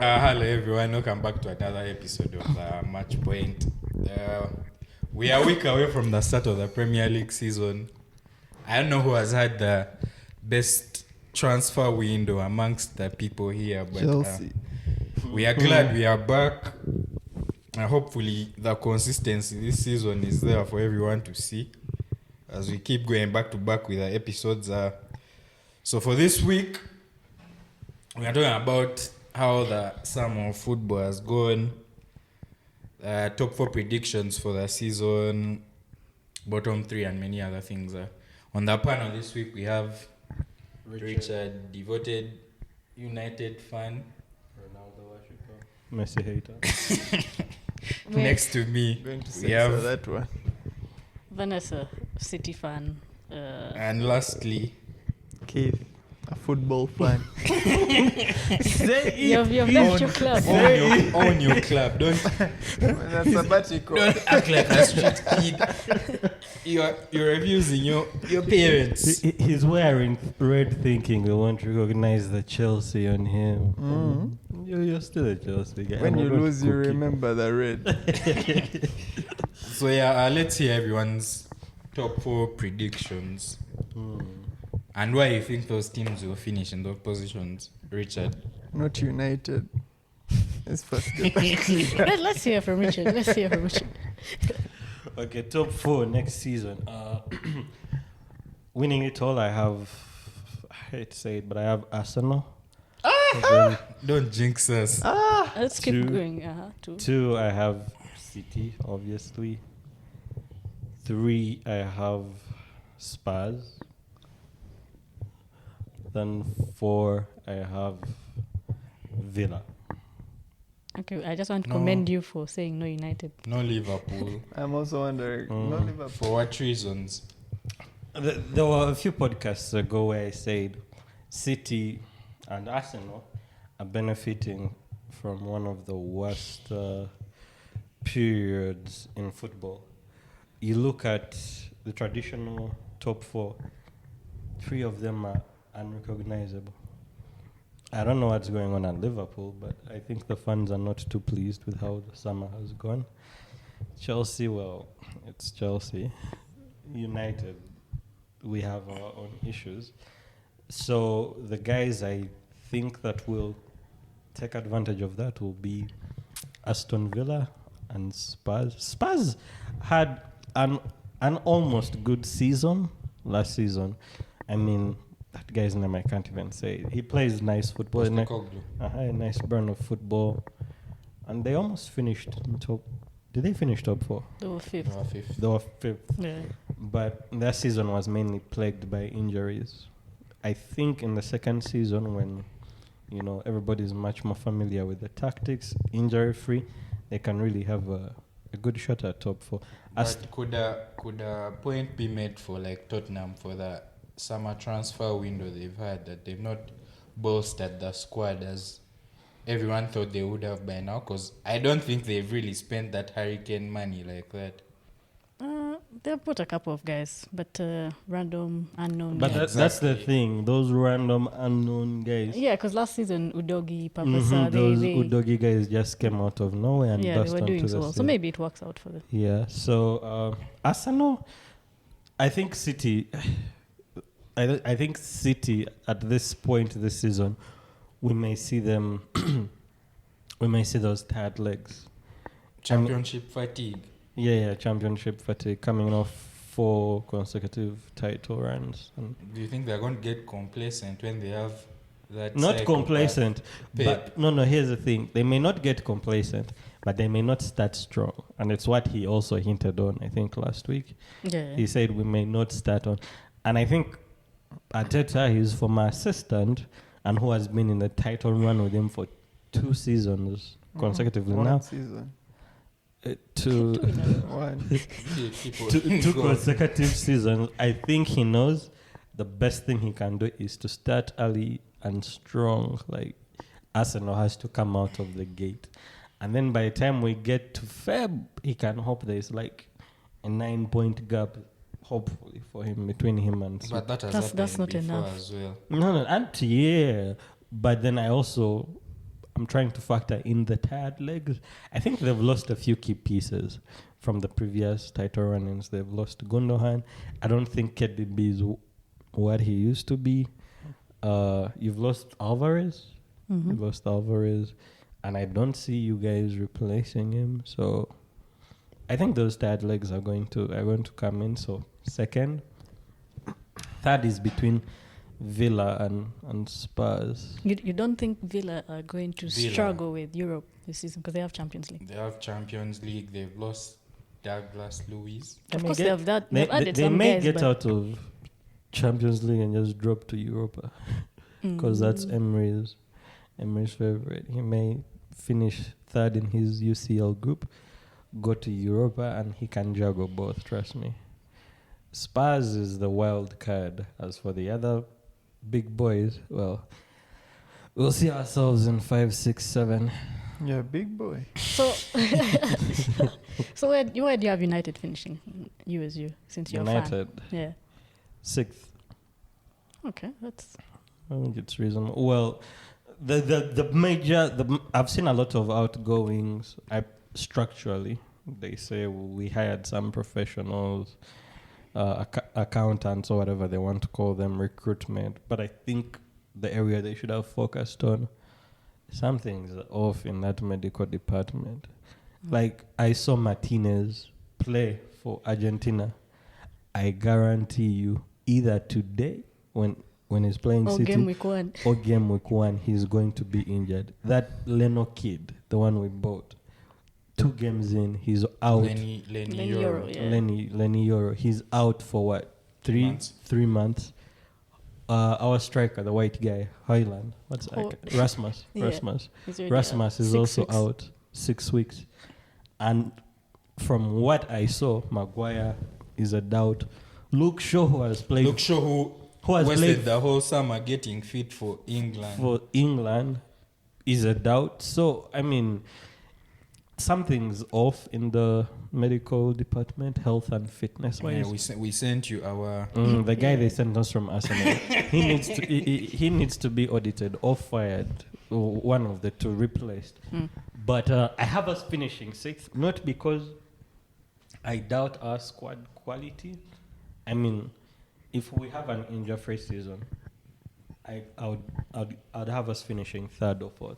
Hello everyone, welcome back to another episode of Match Point. We are a week away from the start of the Premier League season. I don't know who has had the best transfer window amongst the people here, but Chelsea. we are glad we are back. Hopefully the consistency this season is there for everyone to see as we keep going back to back with the episodes. So for this week, we are talking about how the summer of football has gone, top 4 predictions for the season, bottom 3, and many other things. On the panel this week, we have Richard, devoted United fan. Ronaldo worshiper. Messi hater. Next to me, Going to we have that one. Vanessa, City fan. And lastly, Keith, a football fan. You've left your club. own your club. Don't Sabbatical. act like a street kid. You're abusing your parents. He's wearing red thinking we won't recognize the Chelsea on him. You're still a Chelsea guy. When I'm you not lose, you cooking. remember the red. So yeah, let's hear everyone's top 4 predictions and why you think those teams will finish in those positions. Richard. Not United. Let's first get that clear. Let's hear from Richard. Okay, top 4 next season. Winning it all, I hate to say it, but I have Arsenal. Don't jinx us. Let's keep Two. going. 2, I have City, obviously. 3, I have Spurs. Then 4, I have Villa. Okay, I just want to No. commend you for saying no United. No Liverpool. I'm also wondering. Not Liverpool. For what reasons? There were a few podcasts ago where I said City and Arsenal are benefiting from one of the worst periods in football. You look at the traditional top 4, 3 of them are unrecognizable. I don't know what's going on at Liverpool, but I think the fans are not too pleased with how the summer has gone. Chelsea, well, it's Chelsea. United, we have our own issues. So the guys I think that will take advantage of that will be Aston Villa and Spurs. Spurs had an almost good season last season. I mean, that guy's name I can't even say. He plays nice football. Postecoglou. A nice brand of football. And they almost finished in top. Did they finish top 4? They were fifth. Fifth. They were 5th. Yeah. But their season was mainly plagued by injuries. I think in the second season, when everybody's much more familiar with the tactics, injury-free, they can really have a good shot at top 4. But could a point be made for like Tottenham for the summer transfer window they've had, that they've not bolstered the squad as everyone thought they would have by now? Because I don't think they've really spent that hurricane money like that. They've put a couple of guys, but random, unknown. But guys. that's the thing. Those random unknown guys. Yeah, because last season, Udogi, Papasa, Those they Udogi guys just came out of nowhere and they burst were onto doing the so well. So scene. maybe it works out for them. Yeah. So Arsenal, I think City. I think City at this point this season, we may see them. We may see those tired legs. Championship fatigue. Yeah, championship fatigue, coming off 4 consecutive title runs. And Do you think they're going to get complacent when they have that? not cycle complacent, Pep? but no. Here's the thing: they may not get complacent, but they may not start strong, and it's what he also hinted on. I think last week Yeah. he said we may not start on, and I think Arteta, his former assistant, and who has been in the title run with him for 2 seasons consecutively now. One season. Two One. People two go. consecutive seasons. I think he knows the best thing he can do is to start early and strong. Like Arsenal has to come out of the gate, and then by the time we get to Feb, he can hope there's like a 9-point gap, hopefully for him between him and. But that has That's happened not before enough. as well. No, and yeah, but then I I'm trying to factor in the tired legs. I think they've lost a few key pieces from the previous title run-ins. They've lost Gundogan. I don't think KDB is what he used to be. You've lost Alvarez. Mm-hmm. You've lost Alvarez. And I don't see you guys replacing him. So I think those tired legs are going to come in. So second. Third is between Villa and Spurs. You don't think Villa are going to Villa. struggle with Europe this season because they have Champions League? They have Champions League. They've lost Douglas Luiz. Of course, they have that. They They've added they some may guys, get but out of Champions League and just drop to Europa because that's Emery's favorite. He may finish third in his UCL group, go to Europa, and he can juggle both. Trust me. Spurs is the wild card. As for the other big boys, well, we'll see ourselves in 5, 6, 7. Yeah, big boy. so so where do you have United finishing? You since you're a fan. United, Yeah. 6th. Okay, that's I think it's reasonable. Well, I've seen a lot of outgoings. Structurally, they say we hired some professionals, accountants or whatever they want to call them, recruitment. But I think the area they should have focused on, something's off in that medical department. Like, I saw Martinez play for Argentina. I guarantee you, either today when he's playing all City game week 1. or game week 1, he's going to be injured. That Leno kid, the one we bought, 2 games in, he's out. Lenny Euro, Euro. yeah. Lenny Euro, he's out for what? 3 months. Our striker, the white guy, Highland, Rasmus. Yeah. Rasmus. He's already Rasmus out. is 6 also weeks. out 6 weeks. And from what I saw, Maguire is a doubt. Luke Shaw, who has played Luke Shaw, who has wasted played the whole summer getting fit for England. is a doubt. So, I mean, something's off in the medical department, health and fitness Yeah, wise. we sent you our... The guy they sent us from Arsenal, he needs to be audited or fired, or one of the two replaced. But I have us finishing 6th, not because I doubt our squad quality. I mean, if we have an injury-free season, I'd have us finishing 3rd or 4th.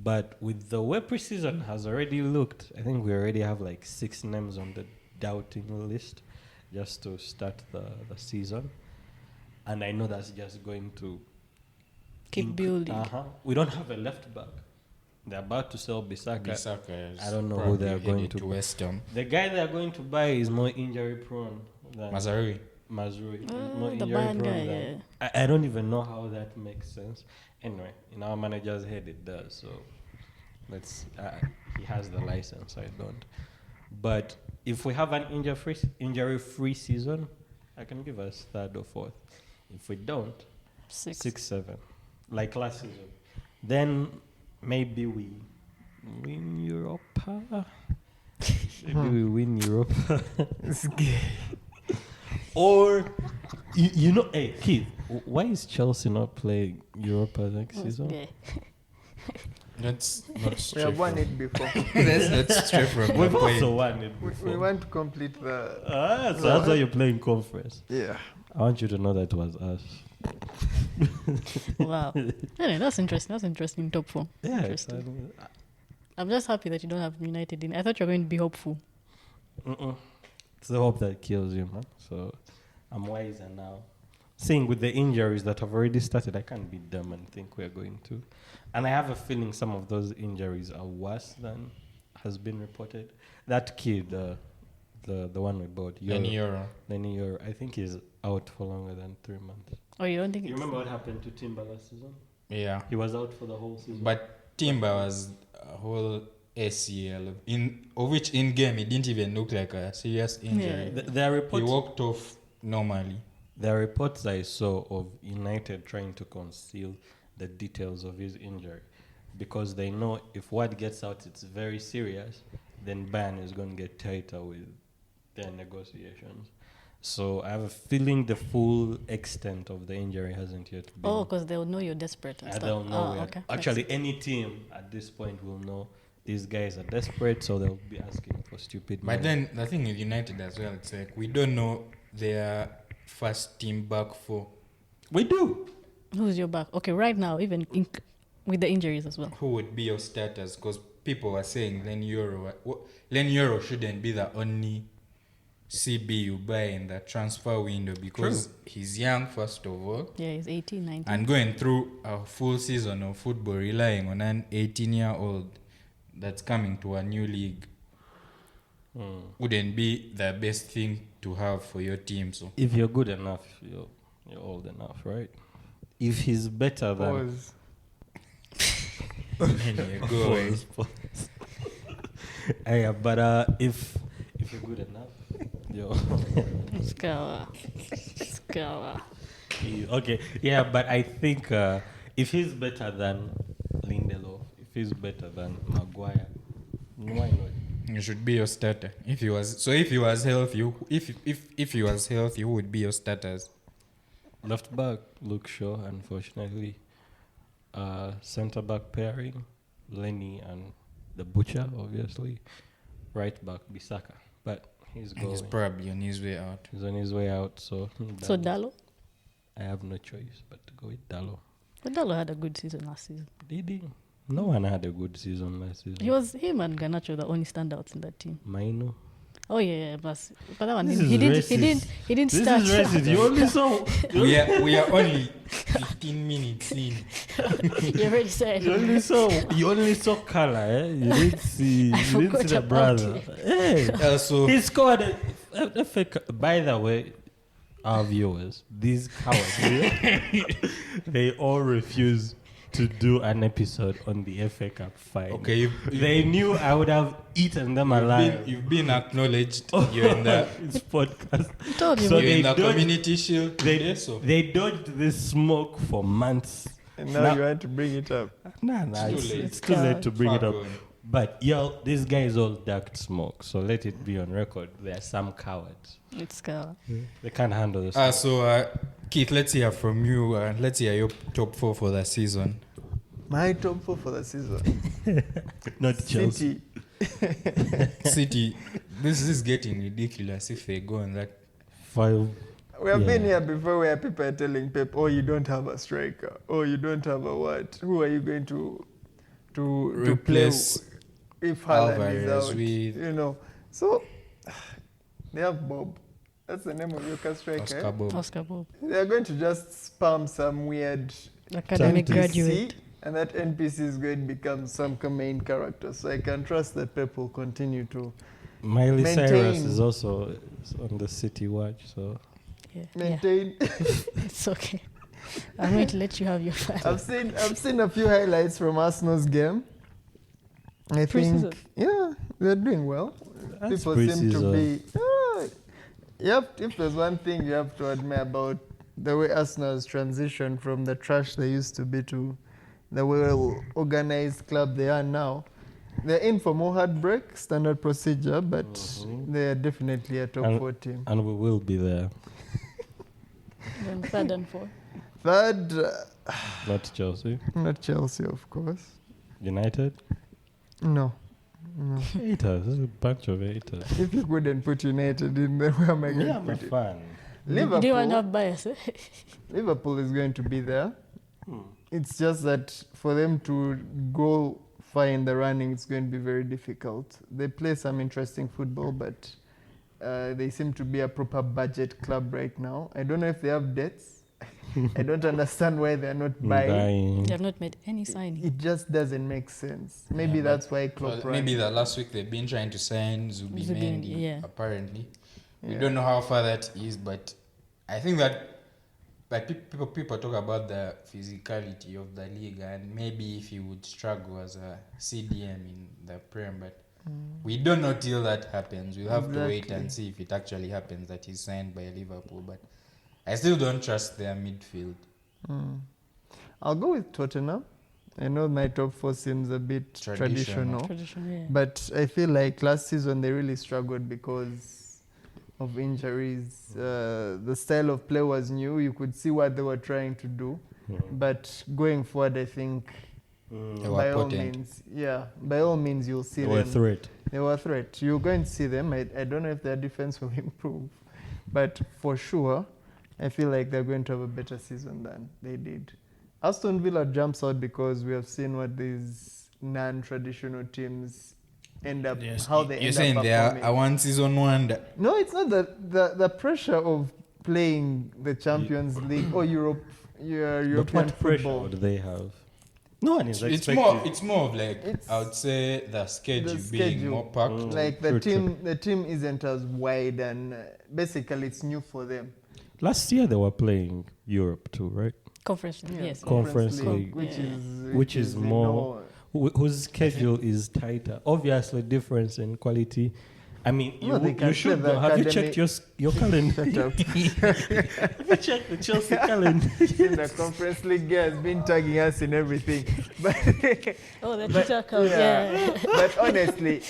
But with the way preseason has already looked, I think we already have like 6 names on the doubting list just to start the season. And I know that's just going to Keep building. We don't have a left back. They're about to sell Bissaka. Is I don't know who they are probably going headed to West Ham. The guy they are going to buy is more injury prone than Mazraoui. Mazraoui. Is more The injury Bayern prone guy, than- yeah. I don't even know how that makes sense. Anyway, in our manager's head it does. So let's. He has the license. I don't. But if we have an injury-free season, I can give us 3rd or 4th. If we don't, 6, 7, like last season, then maybe we win Europa. Maybe we win Europa. It's gay. Or, you know, hey, Keith, why is Chelsea not playing Europa next season? Yeah. Let's not We stray have won from... it before. Let's not stray from We've the also point. won it we before. want to complete the. So that's why you're playing conference. Yeah. I want you to know that was us. Wow. Anyway, that's interesting. That's interesting. Top 4. Yeah, Interesting. I'm just happy that you don't have United in. I thought you were going to be hopeful. It's the hope that kills you, man. So I'm wiser now. Seeing with the injuries that have already started, I can't be dumb and think we're going to. And I have a feeling some of those injuries are worse than has been reported. That kid, the one we bought, Lenny Euro. Lenny Euro, I think he's out for longer than 3 months. Oh, you don't think You it's... remember what happened to Timber last season? Yeah. He was out for the whole season. But Timber was a whole ACL, of which in game it didn't even look like a serious injury. Yeah. There are He reports. walked off normally. There are reports I saw of United trying to conceal the details of his injury because they know if word gets out it's very serious, then Bayern is going to get tighter with their negotiations. So I have a feeling the full extent of the injury hasn't yet been. Oh, because they'll know you're desperate and I stuff. don't know. Oh, okay. Actually, any team at this point will know these guys are desperate, so they'll be asking for stupid money. But then the thing with United as well, it's like we don't know their first team back four. We do. Who's your back? Okay, right now, even with the injuries as well. Who would be your starters? Because people are saying Len Euro shouldn't be the only CB you buy in the transfer window because he's young, first of all. Yeah, he's 18, 19. And going through a full season of football relying on an 18-year-old that's coming to a new league wouldn't be the best thing to have for your team. So If you're good enough, you're old enough, right? If he's better than... Pause. anyway, go away. Yeah, but if you're good enough, Scawa. Okay, yeah, but I think if he's better than Lindelof, if he's better than Maguire, why not? You should be your starter. If he was healthy, if he was healthy, who would be your starters? Left back, Luke Shaw, unfortunately. Centre back pairing, Lenny and the Butcher, obviously. Right back, Bissaka. But he's going. He's probably on his way out. He's on his way out, so... So Dallo? I have no choice but to go with Dallo. But Dallo had a good season last season. Did he? No one had a good season last season. He was him and Garnacho the only standouts in that team. Maino. Oh yeah, but that one This he is didn't racist. start. This is racist. You only saw... we are only 15 minutes in. You already said. You only saw color, eh? You didn't see forgot the about brother. Hey, Also, he scored a fake. By the way, our viewers, these cowards, they all refuse to do an episode on the FA Cup final. okay, They knew I would have eaten them alive. you've been acknowledged. You're in the It's podcast. I told you. So you're in they the don't- community shield. They dodged this smoke for months. And now you want to bring it up. Nah, It's too late. it's too late to bring it up. Fuck on. But yo, these guys all ducked smoke, so let it be on record. There are some cowards. It's Scawa. They can't handle this. Keith, let's hear from you. Let's hear your top four for the season. My top four for the season. Not Chelsea. City. City, this is getting ridiculous if they go on that. 5. We have been Yeah. here before where people are telling Pep, oh, you don't have a striker. Oh, you don't have a what? Who are you going to Replace play if Haaland is Alvarez out? with- You know. So, they have Bob. That's the name of your striker. Oscar Eh? Bob. Oscar Bob, They're going to just spam some weird academic NPC. graduate. and that NPC is going to become some main character. So I can trust that Pep will continue to Miley Maintain. Cyrus is also on the City watch, so Yeah, maintain. it's okay. I'm going to let you have your fun. I've seen a few highlights from Arsenal's game. I Pre-season. think, yeah, they're doing well. That's People seem to pre-season. be. If there's one thing you have to admire about the way Arsenal's transitioned from the trash they used to be to the well-organized club they are now, they're in for more heartbreak, standard procedure, but they're definitely a top 4 team. and we will be there. Then third and fourth. Third, Not Chelsea. not Chelsea, of course. United. No. Haters. There's a bunch of haters. If you couldn't put United in there, where am I going Yeah, to I'm a put it? fan. Do you want to Liverpool, have bias? Eh? Liverpool is going to be there. It's just that for them to go far in the running, it's going to be very difficult. They play some interesting football, but they seem to be a proper budget club right now. I don't know if they have debts. I don't understand why they're not buying. They have not made any signing. It just doesn't make sense. Maybe Yeah, that's why Klopp ran. Maybe the last week they've been trying to sign Zubimendi, Zubimendi, yeah. apparently. We Yeah. don't know how far that is, but I think that people talk about the physicality of the league and maybe if he would struggle as a CDM in the Prem, but we don't know till that happens. We'll have to wait and see if it actually happens that he's signed by Liverpool, but I still don't trust their midfield. I'll go with Tottenham. I know my top 4 seems a bit Traditional. traditional. Tradition, yeah. But I feel like last season they really struggled because of injuries. The style of play was new. You could see what they were trying to do. But going forward, I think They by were all potent. means, by all means, you'll see They them. were a threat. They were a threat. You're going to see them. I don't know if their defense will improve, but for sure, I feel like they're going to have a better season than they did. Aston Villa jumps out because we have seen what these non-traditional teams end up, how they You're end saying up they are performing. a one-season wonder. No, it's not the pressure of playing the Champions League or Europe, But European what pressure football. would they have? No one is It's expecting. more of like, It's I would say the schedule the being schedule. more packed. Like True, the team isn't as wide, and basically it's new for them. Last year they were playing Europe too, right? Conference, Yeah, yes. Conference League. Which is you more- Whose schedule is tighter? Obviously, difference in quality. I mean, No, they can you should play know. the Have you academy- checked your calendar? Shut up. Have you checked the Chelsea calendar? The Conference League guy has been tagging us in everything. But, Oh, the But- Twitter account, yeah. but honestly,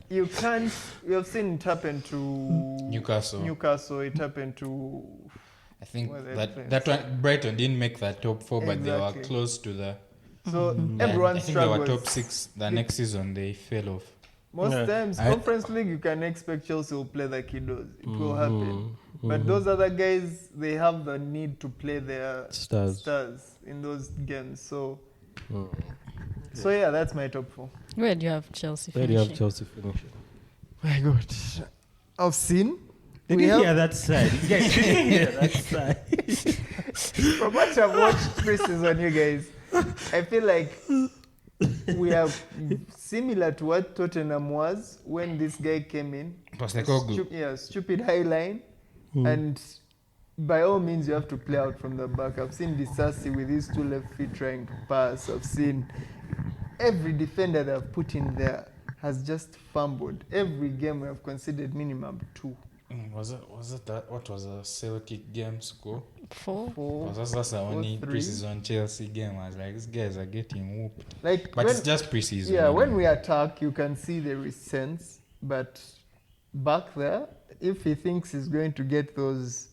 you can't. We have seen it happen to Newcastle. It happened to. I think Well, they're that friends. that one Brighton didn't make that top 4, but they were Exactly. close to the. So I everyone think they were struggles. top 6. The next season they fell off. Most Yeah. times, I- Conference League, you can expect Chelsea will play the kiddos. It will happen. Mhm, But mhm. those other guys, they have the need to play their Stars. in those games. So, Mm. so yeah, that's my top 4. Where do you have Chelsea Where do you have finishing? Chelsea finishing? My God, I've seen. Did We you have- hear that side? Did you hear that side? From what I've watched preseason, you guys, I feel like we are similar to what Tottenham was when this guy came in. Postecoglou. Stupid high line. And by all means, you have to play out from the back. I've seen Disasi with his 2 left feet trying to pass. I've seen every defender that I've put in there has just fumbled. Every game we have conceded minimum 2. Was it that? What was the Celtic game score? 4. 4. That's the only 3. preseason Chelsea game. I was like, these guys are getting whooped. Like But when, it's just preseason. yeah, when we attack, you can see there is sense. But back there, if he thinks he's going to get those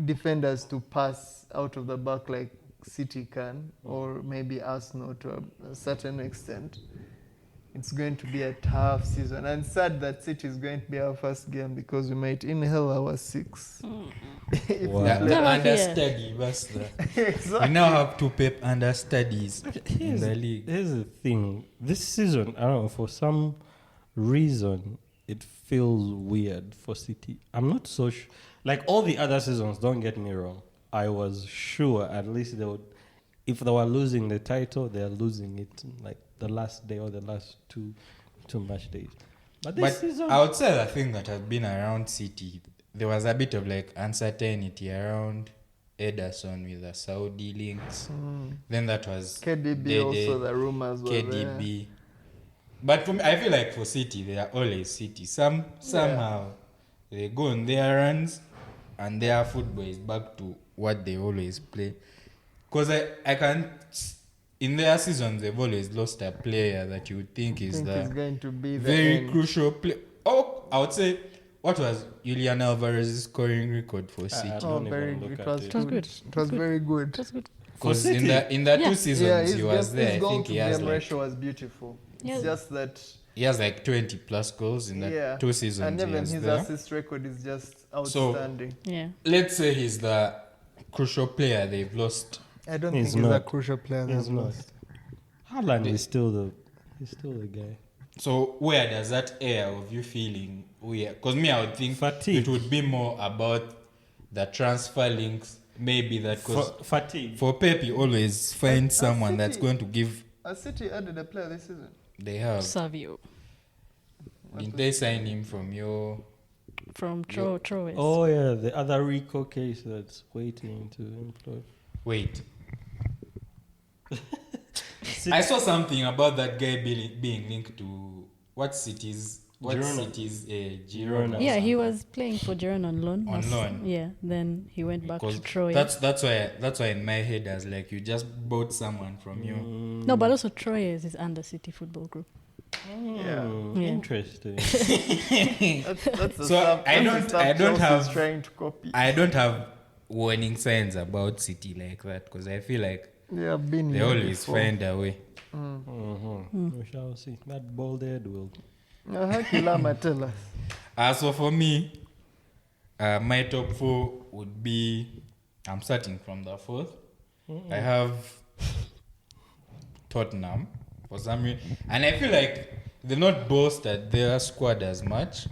defenders to pass out of the back like City can, or maybe Arsenal to a certain extent, it's going to be a tough season. And sad that City is going to be our first game because we might inhale our 6. If we Wow. the play- Never understudy, that's the. We Exactly. now have 2 Pep understudies in the league. Here's the thing. This season, I don't know, for some reason, it feels weird for City. I'm not so sure. Like all the other seasons, don't get me wrong. I was sure at least they would, if they were losing the title, they're losing it like the last day or the last two match days. But this But season, I would say the thing that has been around City, there was a bit of like uncertainty around Ederson with the Saudi links. Then that was KDB Dede, also, the rumors were there. KDB. But for me, I feel like for City, they are always City. Somehow they go on their runs and their football is back to what they always play. Because I can't, in their seasons, they've always lost a player that you would think is It's the going to be the very end. crucial player. Oh, I would say, what was Julian Alvarez's scoring record for City? don't even very look it at was it. It was good. good. It was very good. That's good. Because For in City? the Yeah. 2 seasons Yeah, he was there, I goal think to he has game like ratio was beautiful. Yeah. It's just that, he has like 20 plus goals in the 2 seasons and he even was his there. assist record is just outstanding. Yeah. Let's say he's the crucial player they've lost. I don't He's think he's a not. crucial player. He's they've not. lost. Haaland is still the guy. So where does that air of you feeling weird? Because me, I would think Fatigue. it would be more about the transfer links. Maybe that because Fatigue. for Pep, you always find someone that's City- going to give. Has City added a player this season? They have. Savio Did they sign him from your? from Troyes. Oh yeah, the other Rico case that's waiting to employ. Wait. I saw something about that guy being linked to what cities? What Girona. cities? Girona. Girona. or Yeah, he something. was playing for Girona on loan. On loan. Yeah, then he went back to Because Troy. that's why in my head I was like, you just bought someone from you. No, but also Troyes is under City Football Group. Yeah. Interesting. That's the So stuff, I that's the don't- I stuff don't Chelsea's have- trying to copy. I don't have warning signs about City like that because I feel like They have been they here always before. find a way. We shall see. That bald head will. Kilama'a, tell us. So for me, my top 4 would be, I'm starting from the 4th. I have Tottenham for some reason. And I feel like they're not boasted their squad as much.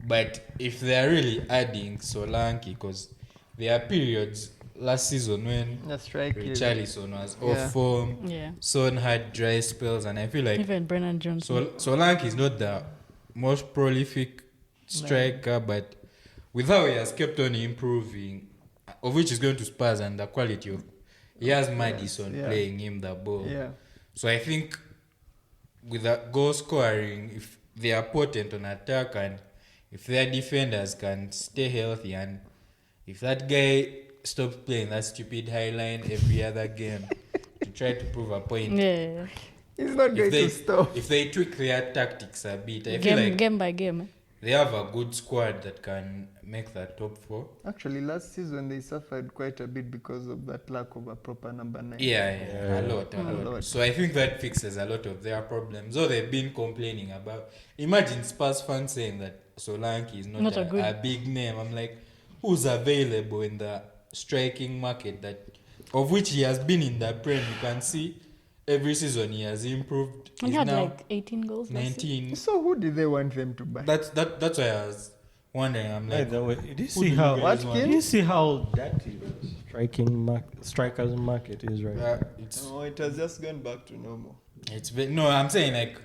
But if they're really adding Solanke, because there are periods last season when That's right. Richarlison was Yeah. off form, Yeah. Son had dry spells, and I feel like Even Brennan Johnson. Solanke is not the most prolific striker, but with how he has kept on improving, of which is going to Spurs and the quality of, he has Maddison yeah. playing him the ball. Yeah. So I think with that goal scoring, if they are potent on attack and if their defenders can stay healthy, and if that guy stops playing that stupid high line every other game to try to prove a point, Yeah. He's not going to stop. if they tweak their tactics a bit, I feel Game, like game by game. Eh? they have a good squad that can make that top 4. Actually, last season they suffered quite a bit because of that lack of a proper number 9. Yeah, a lot. lot. So I think that fixes a lot of their problems. Though they've been complaining about. Imagine Spurs fans saying that Solanke is not a big name. I'm like, who's available in the striking market that, of which he has been in the Prem? You can see every season he has improved. He He's had now like 18 goals. last season. 19. So who did they want them to buy? That's why I was wondering. I'm By like, the way, did you who do see you how? guys What, want? Kim? Did you see how dirty the strikers market is right now? It's No, it has just gone back to normal. no, I'm saying like,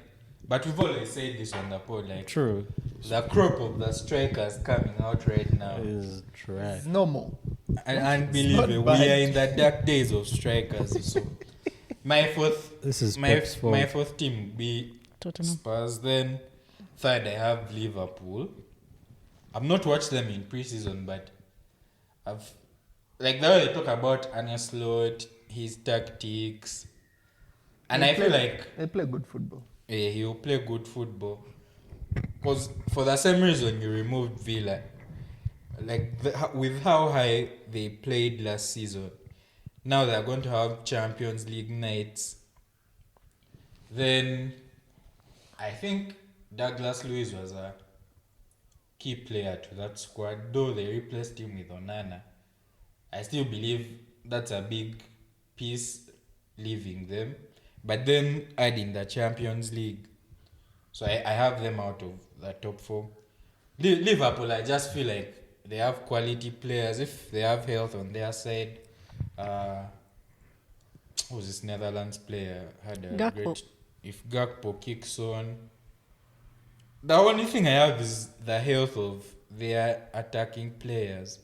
but we've always said this on the pod, like True. the crop of the strikers coming out right now, Is trash. It's normal. unbelievable. not We bad. are in the dark days of strikers. So my fourth, This is my Pep's fault. my fourth team would be Tottenham. Spurs. Then third, I have Liverpool. I've not watched them in preseason, but I've like the way they talk about Arne Slot, his tactics, and I feel like They play good football. he will play good football. Because for the same reason you removed Villa, like with how high they played last season, now they're going to have Champions League nights. Then I think Douglas Luiz was a key player to that squad, though they replaced him with Onana. I still believe that's a big piece leaving them. But then adding the Champions League. So I have them out of the top 4. Liverpool, I just feel like they have quality players. If they have health on their side, who's this Netherlands player? Had a Gakpo. great. If Gakpo kicks on, the only thing I have is the health of their attacking players.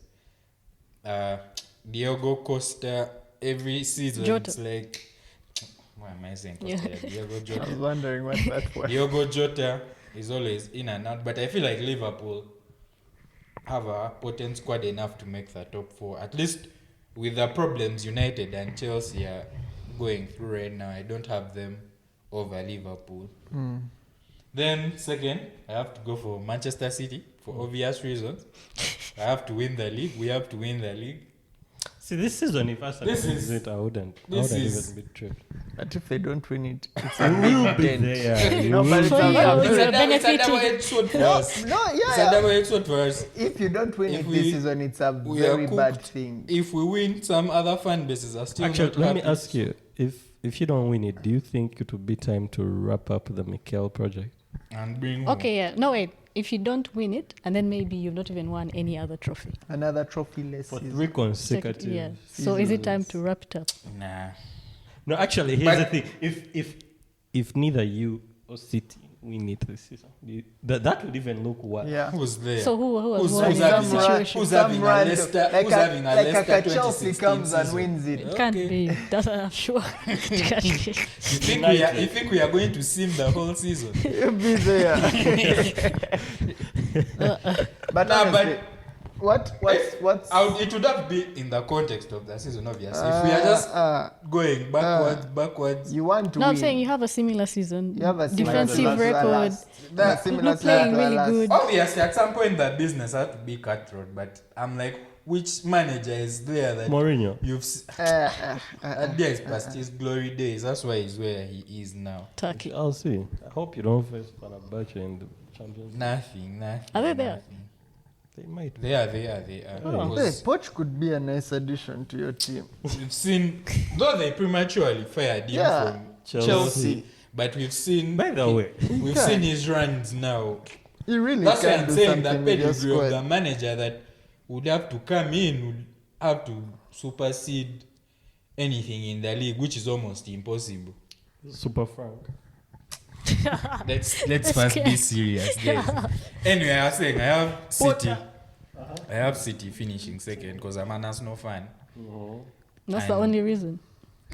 Diogo Costa, every season Jota. it's like, why am I saying Costa? Yeah. Diogo I Jota. was wondering what that was. Diogo Jota is always in and out, but I feel like Liverpool have a potent squad enough to make the top 4. At least with the problems United and Chelsea are going through right now, I don't have them over Liverpool. Then second, I have to go for Manchester City for obvious reasons. I have to win the league. We have to win the league. See, this season, if Arsenal This wins is- it, I wouldn't this even is- be tripped. But if they don't win it, it's We a will big be dent. there. You No, will but be it's a- there. It's a It's a benefiting. double-edged sword for No, us. no, It's a yeah. double-edged sword for us. If you don't win If it we- this season, it's a we are very bad cooked. thing. If we win, some other fan bases are still Actually, not let me happy. ask you: if you don't win it, do you think it would be time to wrap up the Mikel project? And bring home. Okay, yeah. No, wait. If you don't win it, and then maybe you've not even won any other trophy. Another trophy less For season. 3 consecutive. Yeah. So is it time to wrap it up? Nah. No, actually, here's But- the thing: if neither you or City win it this season, that would even look worse. Yeah. Who's there? So who has Who's- won who's in having this a- situation? who's having a random- Leicester- like who's a, having a like Leicester a Chelsea 2016 comes and season? wins it. It can't be. That's I'm sure. It can't be. You think we are going to sim the whole season? You'll be there. But Nah, honestly, What's It would have been in the context of the season, obviously. If we are just going backwards. You want to No, I'm win. saying you have a similar season. You have a similar defensive season. record. Similar playing season. really good. Obviously, at some point, the business had to be cutthroat. But I'm like, which manager is there that Mourinho. That day is past his glory days. That's why he's where he is now. Turkey. I'll see. I hope you don't face Fenerbahce in the Champions League. Nothing. Are they there? They might. They are. Oh. Hey, Because Poch could be a nice addition to your team. we've seen, though they prematurely fired him Yeah. from Chelsea. but we've seen. By the way, we've seen his runs now. He really That's why can I'm do saying the something with your pedigree of the squad. manager that would have to come in would have to supersede anything in the league, which is almost impossible. Super Frank. Let's first be serious, guys. Anyway, I was saying I have City. I have City finishing second because I'm an Arsenal fan. That's the And- only reason.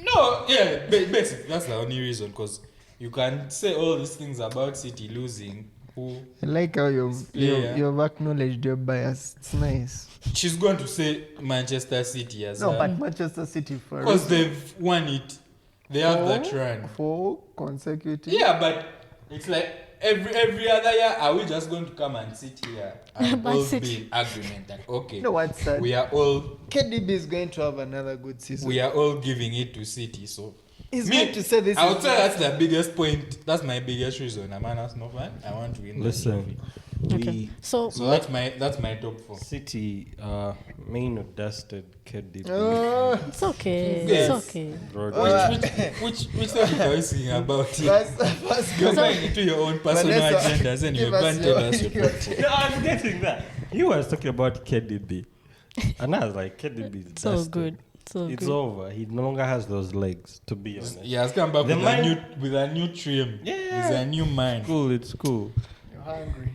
No, yeah, basically that's the only reason because you can say all these things about City losing. Who I like how Yeah. you've acknowledged your bias. It's nice. she's going to say Manchester City as No, well but Manchester City because they've won it. They have that Oh. run. 4 consecutive. Yeah, but it's like every other year, are we just going to come and sit here and Man all City. be in agreement that okay, You know what's sad? we are all KDB is going to have another good season. we are all giving it to City. So He's me, going to say this I would is say that's the biggest point. That's my biggest reason. I'm an Arsenal fan. I want to win. the Listen, trophy. Okay. we So, So that's my top 4. City main dusted KDB. it's okay. Yes. It's okay. Which topic are we singing about here? That's You're good. going into your own personal Vanessa, agendas and give you've us planted your- us your your top 4. No, I'm getting that. He was talking about KDB, and I was like, KDB is So dusted. good. So It's good. over. He no longer has those legs. To be honest. He has come back The with mind- a new trim. Yeah. With a new mind. Cool. It's cool. You're hungry.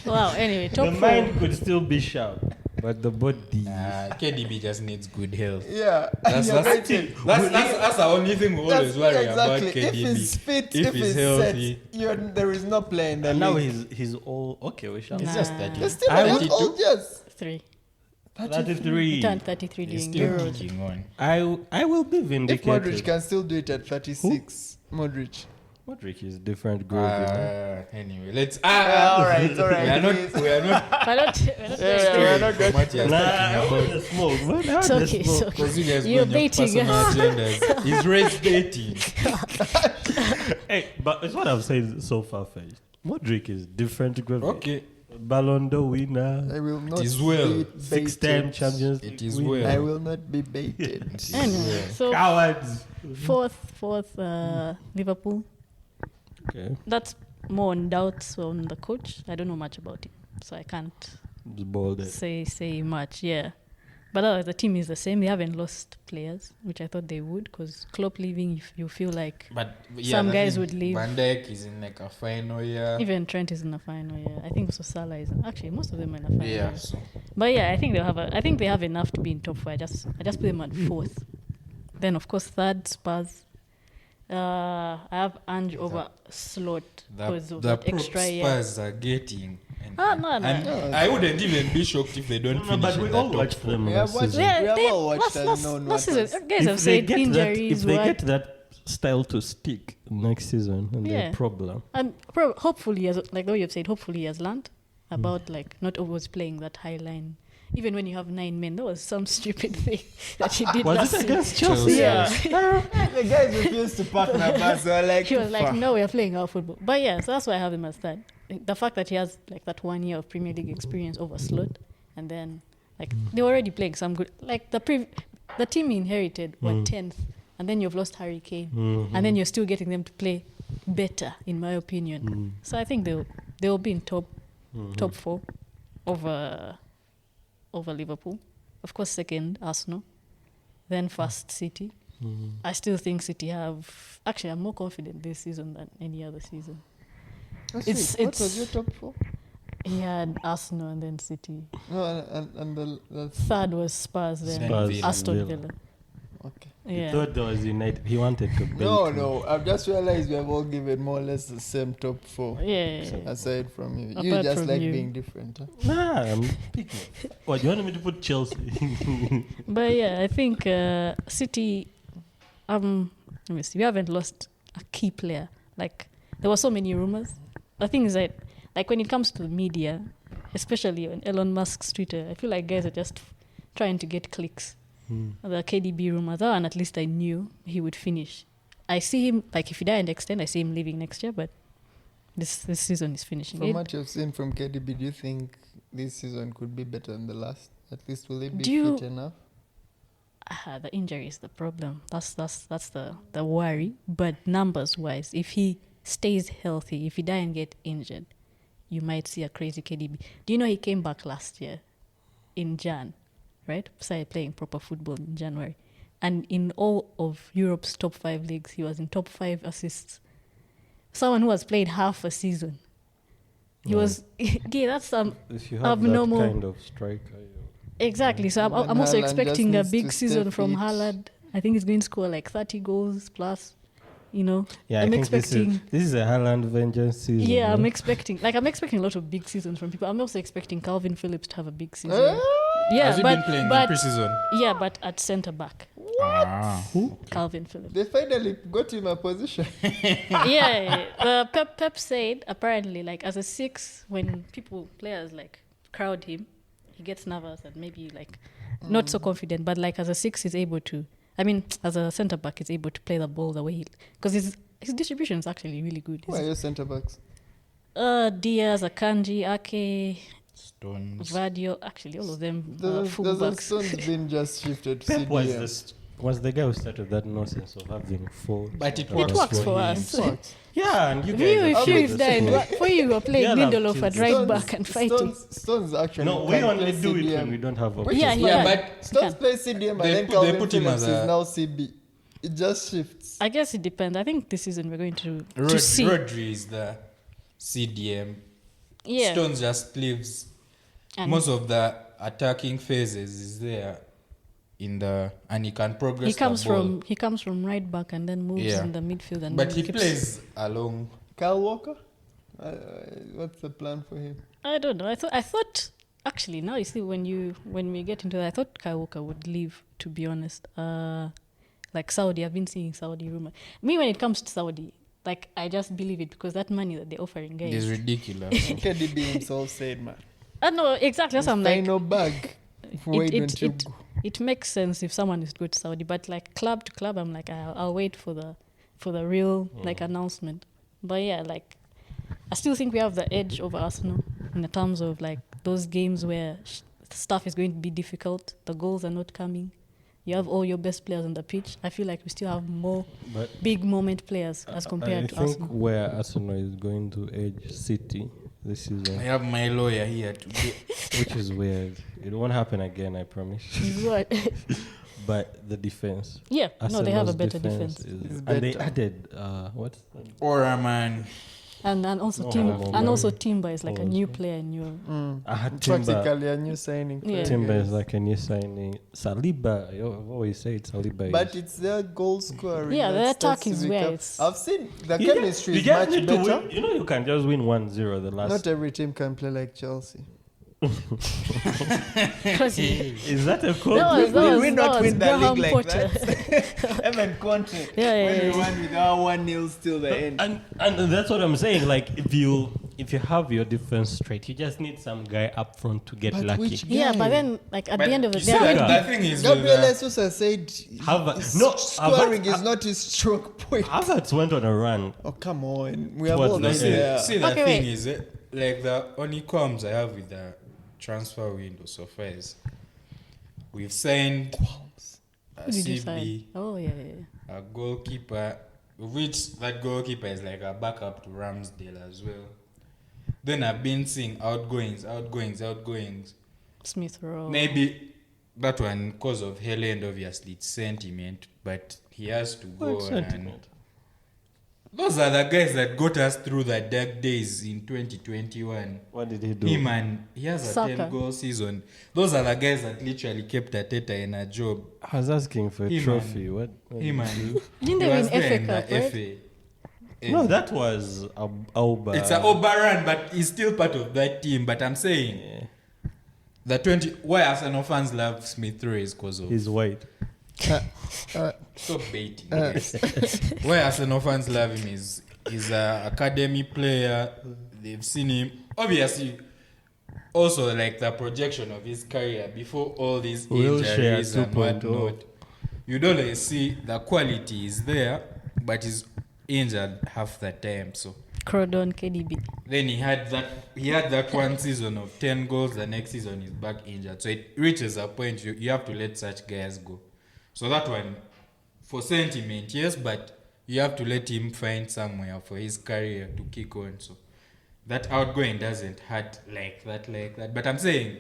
Wow. Anyway, The top 4. mind could still be sharp, but the body. KDB just needs good health. Yeah. That's You're that's right. that's the only thing we always worry about exactly. KDB. If he's fit, If if he's he's healthy. set, there is no play in the And now league. he's all okay. We shall. It's just Nah. that They're still I not would- old, yes. 3. 33. He turned 33 He's during still Euros. kicking on. I will be If vindicated. Modric can still do it at 36, Modric. Modric is different grade. you know? Anyway, let's. all right. We are not. We are not. We're not we're not from what you're talking I about. want the smoke. Man, I want It's the okay. It's smoke. okay. Because you guys You're go on your baiting. personal agendas. He's race baiting. Hey, but it's what I've said so far, first. Modric is different grade. Okay, Ballon d'Or winner. I will not is well. be 6-time baited. Champions It League is winner. well. I will not be baited. It is Anyway, well. so Cowards. fourth, Liverpool. Okay. That's more on doubts on the coach. I don't know much about him, so I can't It's bold. say much. Yeah, but the team is the same. They haven't lost players, which I thought they would, because Klopp leaving, you feel like But Some the guys thing, would leave. Van Dijk is in like a final year. even Trent is in the final. Yeah, I think also Salah is actually most of them are in the final. Yeah. year. So But yeah, I think I think they have enough to be in top 4. I just put them at 4th. Then of course third, Spurs. I have Ange over Slot because of the that prop extra year. Spurs are getting. And, No. and I wouldn't even be shocked if they don't No, finish but in we the all top watched 4. them We last have watched season. it. We have all watched and last known what season, was- guys have said injuries. if they what- get that style to stick next season, and Yeah. their problem. and hopefully, as like the way you've said, hopefully he has learned about like not always playing that high line. Even when you have 9 men, that was some stupid thing that he did Was last it season. against Chelsea? Yeah. The guys refused to partner, but so like, He was like, fuck. no, we are playing our football. But yeah, so that's why I have him as third. The fact that he has like that 1 year of Premier League experience over Slot, and then like they were already playing some good. Like the team he inherited were 10th, and then you've lost Harry Kane, and then you're still getting them to play better, in my opinion. So I think they'll be in top 4 over Liverpool. Of course, second Arsenal, then first City. I still think City have. Actually, I'm more confident this season than any other season. What it's- was your top 4? He had Arsenal and then City. No, and the Third was Spurs, then Spurs, Aston Villa. Villa. okay. He Yeah. thought there was United. He wanted to bait No, me. no. I've just realized we have all given more or less the same top 4. Yeah. Aside from you. Apart You just from like you. being different. Huh? Nah, I'm picking. What, you wanted me to put Chelsea? But yeah, I think City. Let me see. We haven't lost a key player. Like there were so many rumors. The thing is that, like when it comes to media, especially on Elon Musk's Twitter, I feel like guys are just trying to get clicks. The KDB rumors, and at least I knew he would finish. I see him, like if he doesn't extend, I see him leaving next year, but this season is finishing. From what you've seen from KDB, do you think this season could be better than the last? At least will it be fit enough? The injury is the problem. That's the worry. But numbers wise, if he stays healthy, if he doesn't get injured, you might see a crazy KDB. Do you know he came back last year in Jan, right? Started playing proper football in January. And in all of Europe's top 5 leagues, he was in top 5 assists. Someone who has played half a season. He was, yeah, that's some If you have abnormal. that kind of striker, Exactly. So And I'm also Haaland expecting just a needs big to season step from it. Haaland. I think he's going to score like 30 goals plus. You know, yeah, I'm I think expecting. this is a Haaland vengeance season. Yeah, no? I'm expecting a lot of big seasons from people. I'm also expecting Calvin Phillips to have a big season. Yeah, Has he but been playing but in preseason? yeah, but at centre back, Who? Calvin Phillips. They finally got him a position. Yeah. Pep said apparently, like as a 6, when players like crowd him, he gets nervous and maybe like not so confident. But like as a 6, he's able to. I mean, as a centre back, he's able to play the ball the way because his distribution is actually really good. Who are your centre backs? Diaz, Akanji, Ake, Stones. Vadio, actually all of them There's a fullbacks. son's been just shifted to Pep CDM. was the guy who started that nonsense of having 4. But it It works for him. us. Sucks. Yeah, and you For guys you, are if playing you the died, sport. for you, you are playing Yeah, like, Lindelof at right back and fighting. Stones actually. No, we can only play do it CDM. when we don't have a Which Yeah, is he fine. Yeah, can. but Stones Can. play CDM and They then put Calvin him Phillips as is a- now CB. It just shifts. I guess it depends. I think this season we're going to Rod- see. Rodri is the CDM. Yeah. Stones just leaves And most of the attacking phases is there and he can progress. he comes the ball. from right back and then moves Yeah. in the midfield and But then he keeps- plays along. Kyle Walker? What's the plan for him? I don't know. I thought actually now you see when we get into that, I thought Kyle Walker would leave. To be honest, like Saudi, I've been seeing Saudi rumor. Me, when it comes to Saudi, like I just believe it because that money that they're offering guys. Is ridiculous. KDB himself said, man. I know exactly. That's what I'm like. No bag. Why don't you go? It makes sense if someone is good to Saudi, but like club to club, I'm like I'll wait for the real like announcement. But yeah, like I still think we have the edge over Arsenal in the terms of like those games where stuff is going to be difficult. The goals are not coming. You have all your best players on the pitch. I feel like we still have more But big moment players as compared to I think Arsenal. where Arsenal is going to edge City this season, I have my lawyer here today. which is weird. It won't happen again, I promise. What? But the defense. Yeah, no, they have a Arsenal's better defense. Is And they better. added what? Or man. And also Oh, Timber is like a new player in your. Timber. Practically a new signing. for Yeah. you Timber guys. is like a new signing. Saliba, I've always said Saliba. But it's their goal scoring. Yeah, that their starts attack to is become- where it's- I've seen the You chemistry is just much need to better. win. You know, you can just win 1-0 the last. Not every team can play like Chelsea. Because Is that a code? We not win the Graham league like Potter. Evan Conte. Yeah, when yeah, we yeah. won with our 1-0 till the end. And that's what I'm saying. Like if you have your defense straight, you just need some guy up front to get But lucky. which Yeah, guy? but then like at But the end of the you day, see, they're like, going to the thing is Gabriel with, Jesus said Havertz- his no, scoring Havertz- is not his strong point. Havertz went on a run. Oh, come on. We have Towards all the been end. there. see the Okay, thing wait. is like the only qualms I have with the transfer window so far is we've signed a Who did you CB, sign? Oh yeah. a goalkeeper, which that goalkeeper is like a backup to Ramsdale as well. Then I've been seeing outgoings. Smith Rowe. Maybe that one because of Haaland, obviously it's sentiment, but he has to go What and sentiment? Those are the guys that got us through the dark days in 2021. What did he do? He has a Soccer. 10-goal season. Those are the guys that literally kept Ateta in a job. I was asking for a Him trophy. and- What? Him and Didn't they win FA Cup, right? FA. No, that was Auba. It's an Obaran, but he's still part of that team. But I'm saying why Arsenal fans love Smith Rowe is because of He's white. stop baiting. Guys. Why Arsenal fans love him is he's an academy player. They've seen him obviously. Also, like the projection of his career before all these Wheelchair injuries and 2.0. whatnot, you'd always see the quality is there, but he's injured half the time. So Crodon, KDB. then he had that one season of 10 goals. The next season he's back injured. So it reaches a point you have to let such guys go. So that one, for sentiment, yes, but you have to let him find somewhere for his career to kick on. So that outgoing doesn't hurt like that. But I'm saying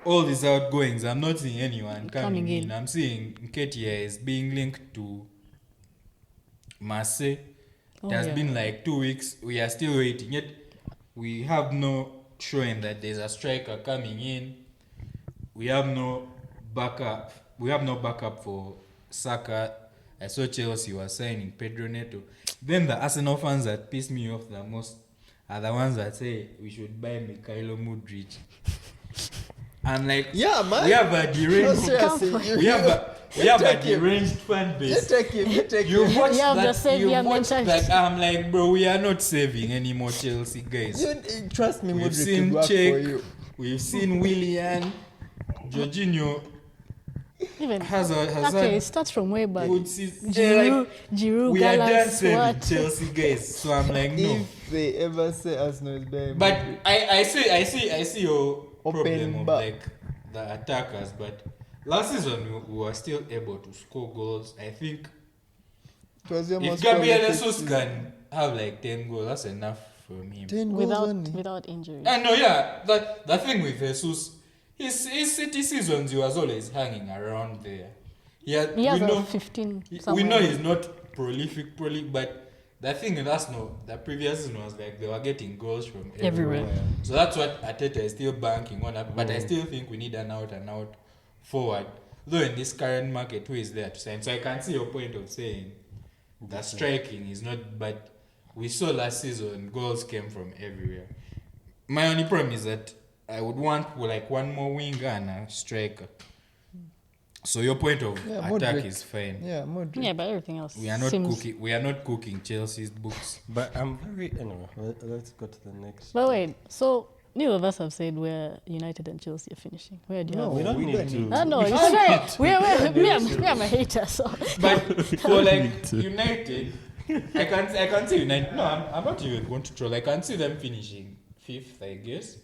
all these outgoings, I'm not seeing anyone coming in. I'm seeing Nketiah is being linked to Marseille. It has been like 2 weeks. We are still waiting. Yet we have no showing that there's a striker coming in. We have no backup. We have no backup for Saka. I saw Chelsea was signing Pedro Neto. Then the Arsenal fans that piss me off the most are the ones that say we should buy Mikhailo Mudryk. I'm like, Yeah, man. we have a deranged, seriously, we have a take him. deranged fan You base. take him. You take You him. watch You have the that. savior You watch mentality. that. I'm like, bro, we are not saving any more Chelsea guys. You trust me, We've Mudryk seen will work for Czech. you. We've seen Willian, Jorginho Even has okay, it starts from way back. good season. Giroud, We are done Gallas, saving what? Chelsea guys. So I'm like, no. If they ever say Arsenal is better, But I see your Open problem of bar. like the attackers. But last season we were still able to score goals. I think it was your if most Gabriel prolific Jesus season. can have like 10 goals, that's enough for him. 10 goals only. Without injury. I know, yeah. The thing with Jesus, his City seasons, he was always hanging around there. Yeah, He has we know, a 15 we somewhere. know he's not prolific, but the thing in Arsenal, the previous season was like they were getting goals from everywhere. Everywhere. So that's what Arteta is still banking on. But I still think we need an out and out forward. Though in this current market, who is there to sign? So I can see your point of saying the striking is not, but we saw last season goals came from everywhere. My only problem is that I would want like one more winger and a striker. So your point of Yeah, attack Mudryk. is fine. Yeah, Mudryk. Yeah, but everything else We are not seems... cooking. We are not cooking Chelsea's books. But I'm very. Anyway, let's go to the next. But wait, so neither of us have said where United and Chelsea are finishing. Where do you No, have we it? don't we need don't to. need I know, We it's very... Me, I'm a hater, so... But for like United, I can see United. No, I'm not even going to troll. I can see them finishing 5th, I guess.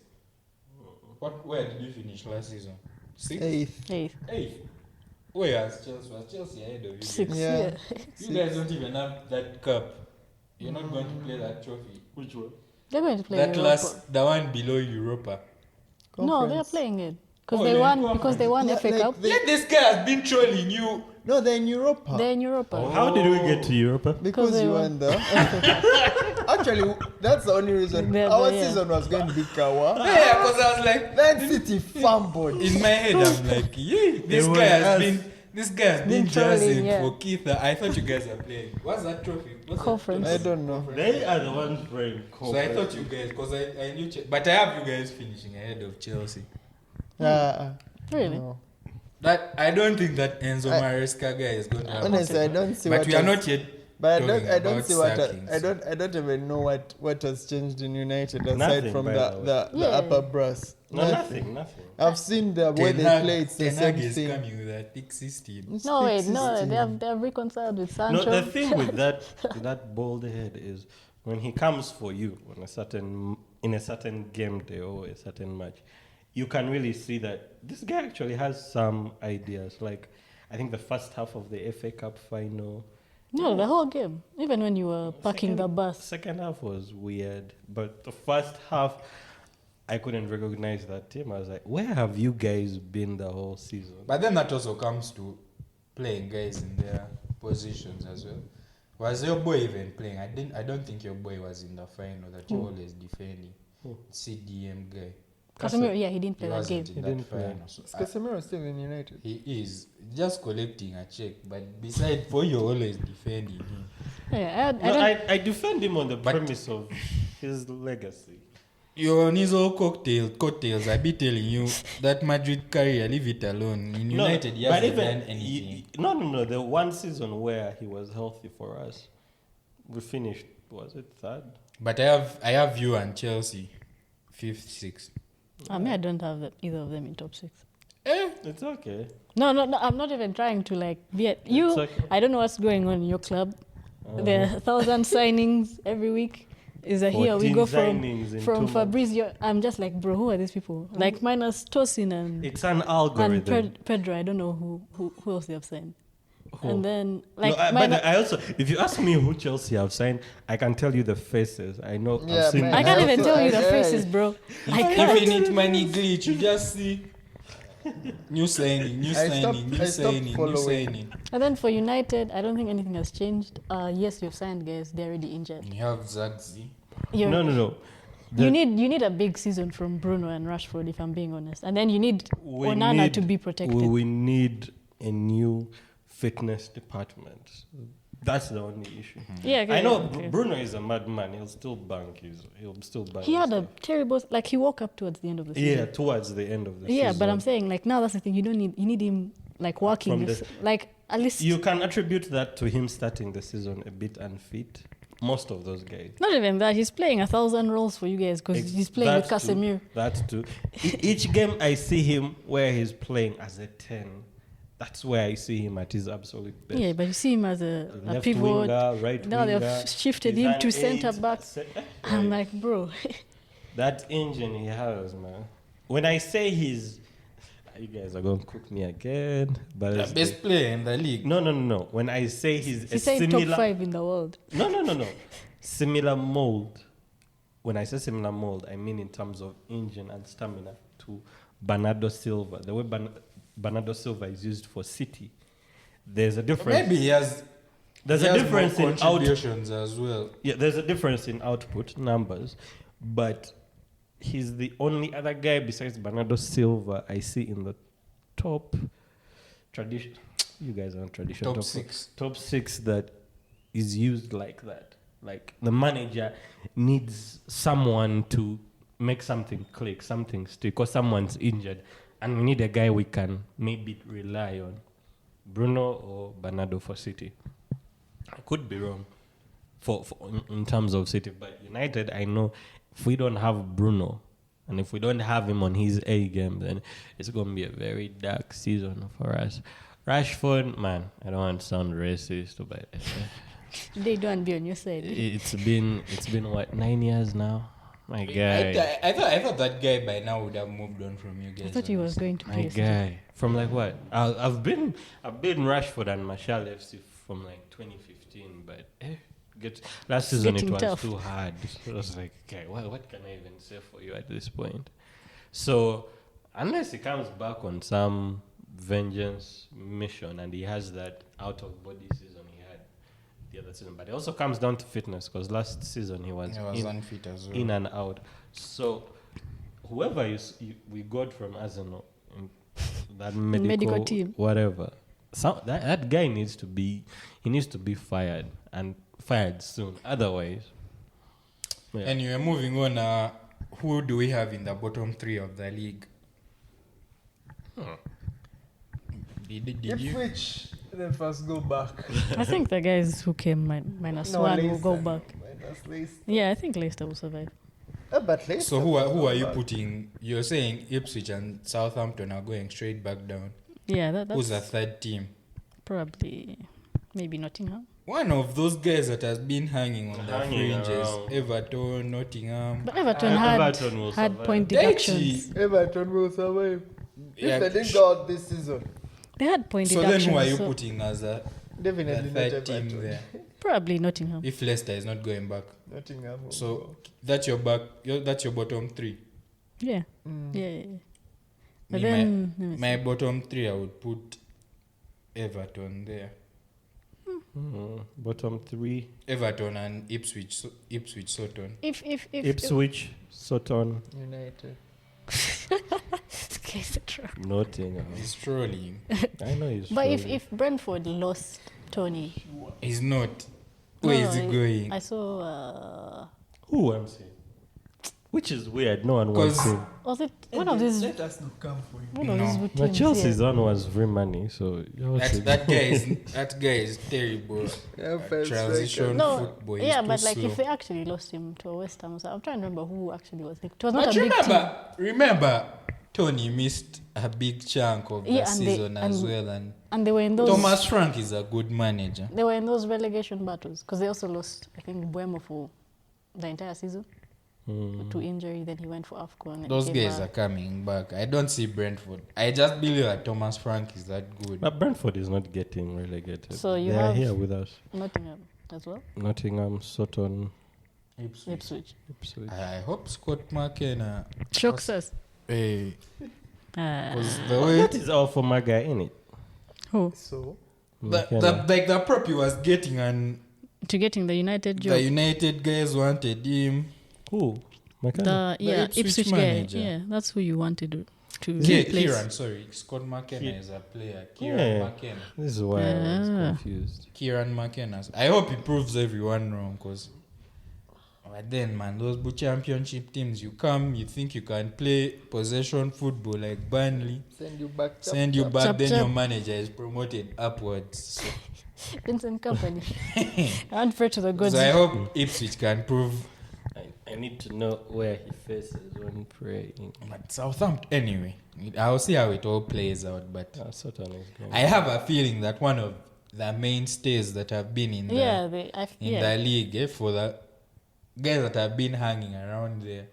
Where did you finish last season? 6th? 8th. 8th. Where was Chelsea ahead of you? Guys? 6, Yeah. yeah. You guys don't even have that cup. You're not going to play that trophy. Which one? They're going to play That Europa. the one below Europa. No, they're Conference. playing it. Because Oh, they they're won. in Because they won conference. FA Yeah, Cup. like Yet this guy has been trolling you. No, they're in Europa. They're in Europa. How did we get to Europa? Because they you won. won there. Actually, that's the only reason. Yeah, Our yeah. season was going to be Kawa. Yeah, because I was like, Then City fumbled. in my head, I'm like, yeah, this were guy has us. been Been trolling, jazzing yeah. for Keith. I thought you guys are playing. What's that trophy? What's that Conference. trophy? I don't know. They are the ones playing. So I thought you guys, because I knew, but I have you guys finishing ahead of Chelsea. Really? No. That I don't think that Enzo I- Maresca guy is going to happen. Honestly, I don't see But what we are has- not yet. But talking I don't about see what sackings. I don't even know what has changed in United aside Nothing, from by the way. the Yeah. upper brass. No, nothing. I've seen the way they play. It's the Ten same Hag is thing. coming with a thick system. It's No, wait, fixed no, system. they have reconciled with No, Sancho. the thing with that bald head is when he comes for you in a certain game day or a certain match, you can really see that this guy actually has some ideas. Like I think the first half of the FA Cup final. No, the whole game. Even when you were parking the bus. Second half was weird, but the first half, I couldn't recognize that team. I was like, where have you guys been the whole season? But then that also comes to playing guys in their positions as well. Was your boy even playing? I don't think your boy was in the final that you're always defending. CDM guy. Casemiro, yeah, he didn't He play that game. wasn't in He that didn't play. final. So Is Casemiro still in United? he is just collecting a check, but besides for you always defending him. Yeah, I No, don't. I defend him on the But- premise of his legacy. You're on his own cocktails. I be telling you that Madrid career, leave it alone. In United, he hasn't done anything. No. The one season where he was healthy for us, we finished. Was it third? But I have you and Chelsea, 5th, 6th. I mean, I don't have either of them in top 6. It's okay. No, I'm not even trying to like be at you. It's okay. I don't know what's going on in your club. There are 1,000 signings every week. Is a here we 14 go signings in 2 from months. Fabrizio. I'm just like, bro, who are these people? Like minus Tosin It's an and algorithm. Pedro. I don't know who else they have signed. And then No, like but I also, if you ask me who Chelsea have signed, I can tell you the faces. I know. Yeah, I've seen. man. I can't I even also- tell you the I- faces, bro. I can't. Infinite money glitch. You just see new signing, new I signing, new stopped signing, new following. signing. And then for United, I don't think anything has changed. Yes, you've signed guys. They're already injured. You have Zagzi. You're- No. You need a big season from Bruno and Rashford, if I'm being honest. And then you need Onana to be protected. We need a new fitness department. That's the only issue. Yeah, okay, I know okay. Bruno is a madman. He'll still bank. He'll still bank. He had his a terrible, like he woke up towards the end of the stuff. season. Yeah, towards the end of the Yeah, season. but I'm saying like now that's the thing. You need him like working, From the- like at least You can attribute that to him starting the season a bit unfit. Most of those guys. not even that. He's playing 1,000 roles for you guys because he's playing with That too. Casemiro. That too. Each game I see him where he's playing as a 10. That's where I see him at his absolute best. Yeah, but you see him as a Left pivot. winger, right Now winger. they've shifted He's him an to centre eight, back. I'm like, bro. that engine he has, man. When I say he's, you guys are gonna cook me again, but The it's best player in the league. no. When I say he's a He's saying top similar, 5 in the world. no, similar mold. When I say similar mold, I mean in terms of engine and stamina to Bernardo Silva. The way Bernardo Silva is used for City, there's a difference. Maybe he has. There's he a has difference more in output. contributions as well. Yeah, there's a difference in output numbers, but he's the only other guy besides Bernardo Silva I see in the top tradition. You guys are on tradition. Top 6. Top 6 that is used like that. Like the manager needs someone to make something click, something stick, because someone's injured, and we need a guy we can maybe rely on. Bruno or Bernardo for City. I could be wrong for in terms of City, but United, I know if we don't have Bruno and if we don't have him on his A game, then it's going to be a very dark season for us. Rashford, man, I don't want to sound racist, but They don't be on your side. it's been what, 9 years now, my guy. I thought that guy by now would have moved on from you guys. I thought he was going to My play. guy, from like what? I've been Rashford and Martial FC from like 2015, but last season it getting was tough. too hard. So I was like, okay, what can I even say for you at this point? So unless he comes back on some vengeance mission and he has that out of body season he had the other season, but it also comes down to fitness because last season he was unfit as well. in and out. So whoever we got from Arsenal, that medical team. whatever, that guy needs to be fired and fired soon. Otherwise, yeah. Anyway, moving on. Who do we have in the bottom 3 of the league? Did you? Ipswich, then first go back. I think the guys who came minus No, 1 will go Leicester. back. Minus Leicester. Yeah, I think Leicester will survive. But Leicester So who are will you go back. putting? You're saying Ipswich and Southampton are going straight back down. Yeah, that's Who's the third team? probably maybe Nottingham. One of those guys that has been hanging on the Hanging fringes. around. Everton, Nottingham. But Everton Everton will had survive. point Daichi. deductions. Everton will survive. Yeah, If they didn't go out this season, They had point So then deductions. who are you so putting as the definitely not third team Everton. there? probably Nottingham. If Leicester is not going back. Nottingham will So go. that's your that's your bottom 3. Yeah. Mm. Yeah. But Me, then let me my bottom 3, I would put Everton there. Bottom 3. Everton and Ipswich Sutton. If Ipswich, Sutton, United. Okay, so true. Nottingham. He's trolling. I know he's But trolling. if Brentford lost Tony, He's not. Where is he going? I saw. Who wants him? Which is weird. No one wants 'Cause- him. Was it one of these? Let us not come for him. One of No. these good But teams, Chelsea's yeah. one was free money, so That guy is terrible. Yeah, first Transition No, football. Is yeah, too but like slow. if they actually lost him to a West Ham, so I'm trying to remember who actually was. It was not But a big team. remember, Tony missed a big chunk of Yeah, the and they- season as and- well, and And they were in those. Thomas Frank is a good manager. They were in those relegation battles because they also lost, I think, Buemo for the entire season to injury. Then he went for AFCON. and Those came guys back. are coming back. I don't see Brentford. I just believe that Thomas Frank is that good. But Brentford is not getting relegated. So you they are have- here with us. Nottingham as well. Nottingham, Sutton, Ipswich. Ipswich. I hope Scott McKenna. Shocks us. Hey, Ah. because the way That is all for my guy, innit? Who? So, the prop he was getting, and To getting the United job. the United guys wanted him. Who? McKenna? The Ipswich Ipswich guy. manager. Yeah, that's who you wanted to Yeah, replace. Kieran, sorry, Scott McKenna is a player. Kieran Yeah. McKenna. This is why I was Ah. confused. Kieran McKenna. I hope he proves everyone wrong, because but then, man, those championship teams, you come, you think you can play possession football like Burnley, send you back. send you back, Chap, then chap. your manager is promoted upwards. So, Vincent Company. I want to pray to the gods. so I hope Ipswich can prove. I need to know where he faces when praying. But Southampton, anyway, I'll see how it all plays out. But Sutton is going. I have a feeling that one of the mainstays that have been in the Yeah, the league, for the guys that have been hanging around there,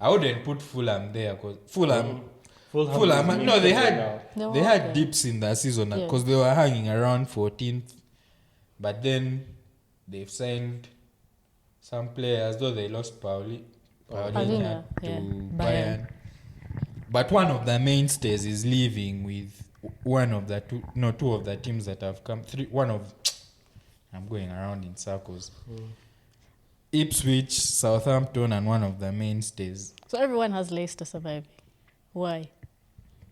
I wouldn't put Fulham there, because Fulham, no, they had dips in the season Yeah. because they were hanging around 14th, but then they've signed some players, though they lost Paulina Paulina, to yeah, Bayern. Bayern. But one of the mainstays is leaving with one of the two of the teams that have come. I'm going around in circles. Ipswich, Southampton, and one of the mainstays. So everyone has Leicester surviving. Why?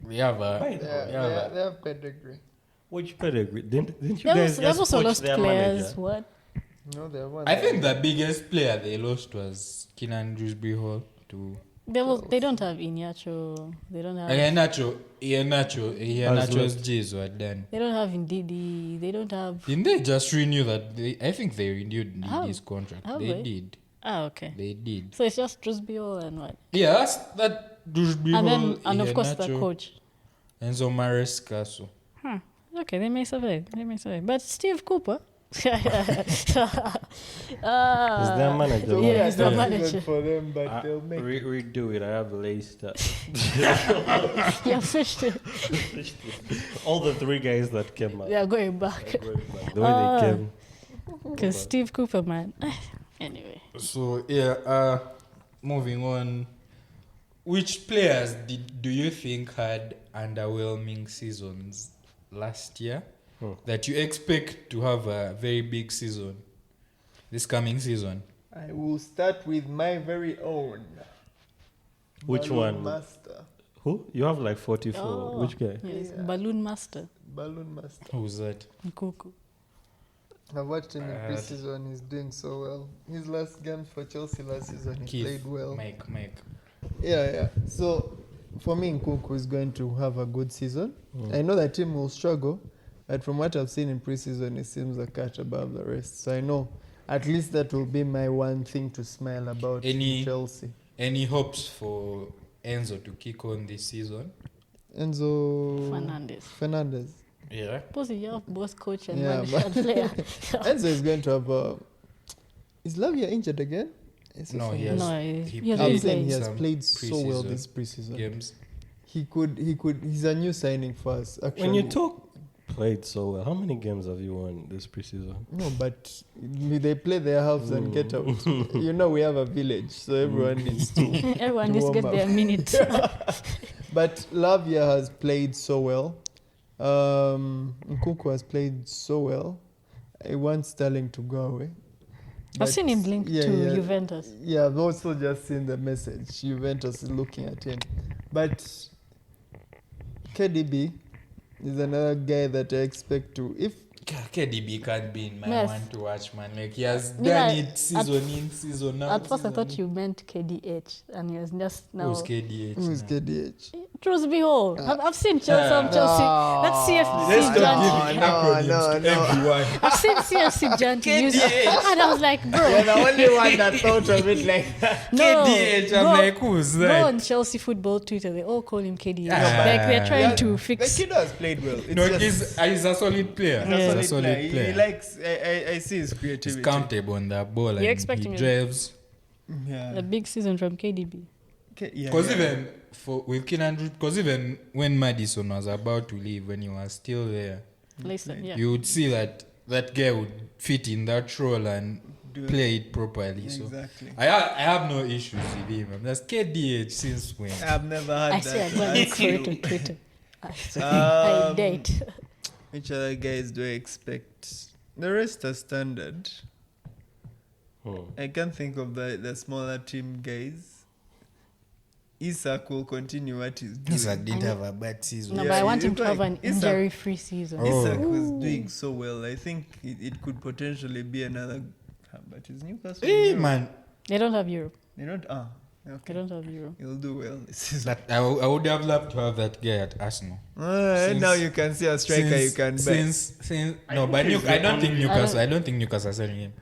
We have a. They have pedigree. Which pedigree? Didn't you They've guys they've just also poach lost their players. manager? What? No, they have one. I think the biggest player they lost was Keenan Dewsbury Hall to They don't have Iñárritu. They don't have. Iheanacho's G's were done. They don't have Ndidi. They don't have. Didn't they just renew that? I think they renewed How? his contract. Have They they? did. Okay. They did. So it's just Drusbio and what? Yeah, that's that Dewsbury And Hall. then, and of course, the Iheanacho, coach. Enzo Maresca. So. Huh. Okay, they may survive. But Steve Cooper. Is their manager? So Yeah, bad he's the season manager. for them, but they'll make it. Redo it. I have Leicester. Yeah, fished it. All the three guys that came out. They are going back. The way they came. Because Steve Cooper, man. Anyway. So yeah, moving on. Which players do you think had underwhelming seasons last year that you expect to have a very big season this coming season? I will start with my very own. Which Balloon one? Master. Who? You have like 44. Oh. Which guy? Yes, Yeah. Balloon Master. Balloon Master. Who's that? Nkuku. I've watched him in pre-season. He's doing so well. His last games for Chelsea last season, he Keith. played well. Mike. Yeah. So, for me, Nkunku is going to have a good season. I know the team will struggle, but from what I've seen in pre-season, it seems a catch above the rest. So I know at least that will be my one thing to smile about Chelsea. Any hopes for Enzo to kick on this season? Enzo Fernandez. Yeah. Suppose you have both coach and Yeah, manager and player. Enzo is going to have is Lavia injured again? No, he has. No, he he played hasn't I'm saying played. he has some played so well pre-season this pre-season. games. He could. He's a new signing for us. Actually, When you talk played so well, how many games have you won this preseason? No, but they play their halves and get out. You know, we have a village, so everyone needs to. Everyone needs to warm get up. their minutes. But Lavia has played so well. Nkunku has played so well. I want Sterling to go away. I've But seen him linked to Juventus. Yeah, I've also just seen the message. Juventus is looking at him. But KDB is another guy that I expect to. If KDB can't be in my Yes. one to watch, man. Like he has Yeah, done it season in, season out. At first, I season thought in. you meant KDH, and he was just now. Who's KDH? who is now? KDH? Truth be told, I've seen some Chelsea. That's CFC Let's not Janti. give acronyms to everyone. I've seen CFC Janti use it, and I was like, bro, You're the only one that thought of it like that. no. KDH, I'm like, who's Go that? on Chelsea football Twitter, they all call him KDH. Ah. Like they're trying to The fix. kid has played well. It's No, just, he's a solid player. Yeah. He's a solid player. He likes. I see his He's creativity. comfortable on that ball You're and expecting he him. drives. Yeah. A big season from KDB. Because even with Keenan, because even when Madison was about to leave, when he was still there, Listen, yeah. you would see that guy would fit in that role and Do it. play it properly. So Exactly. I have no issues with him. That's KDH since when? I've never had I that. see I go look for it on Twitter. I date. Which other guys do I expect? The rest are standard. I can't think of the smaller team guys. Isak will continue what he's doing. Isak didn't have a bad season. No, Yeah, but I want you him to have an like Isak- injury-free season. Oh. Isak was doing so well. I think it could potentially be another. But is Newcastle? in Hey Europe? man, They don't have Europe. They don't. They Okay. don't have Europe. He'll do well this season. that I would have loved to have that guy at Arsenal. And now you can see a striker you can bet. Since no, but I don't think Newcastle. I don't think Newcastle are selling him.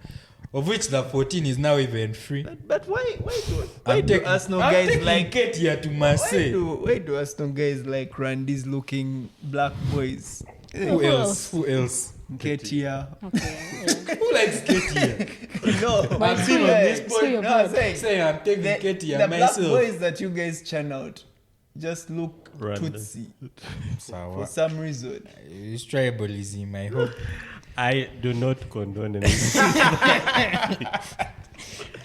Of which the 14 is now even free. But why do Arsenal I'm guys taking like Ketia to Marseille. why do Arsenal guys like Randy's looking black boys? Who Who else? Who else? Ketia. Okay. Yeah. Who likes Ketia? No, But I've been on yeah, this so point. you're no, bad. I'm saying Saying I'm taking the Ketia black myself. boys that you guys churn out just look Random. tootsie for Sawa. some reason. It's tribalism, I hope. I do not condone anything.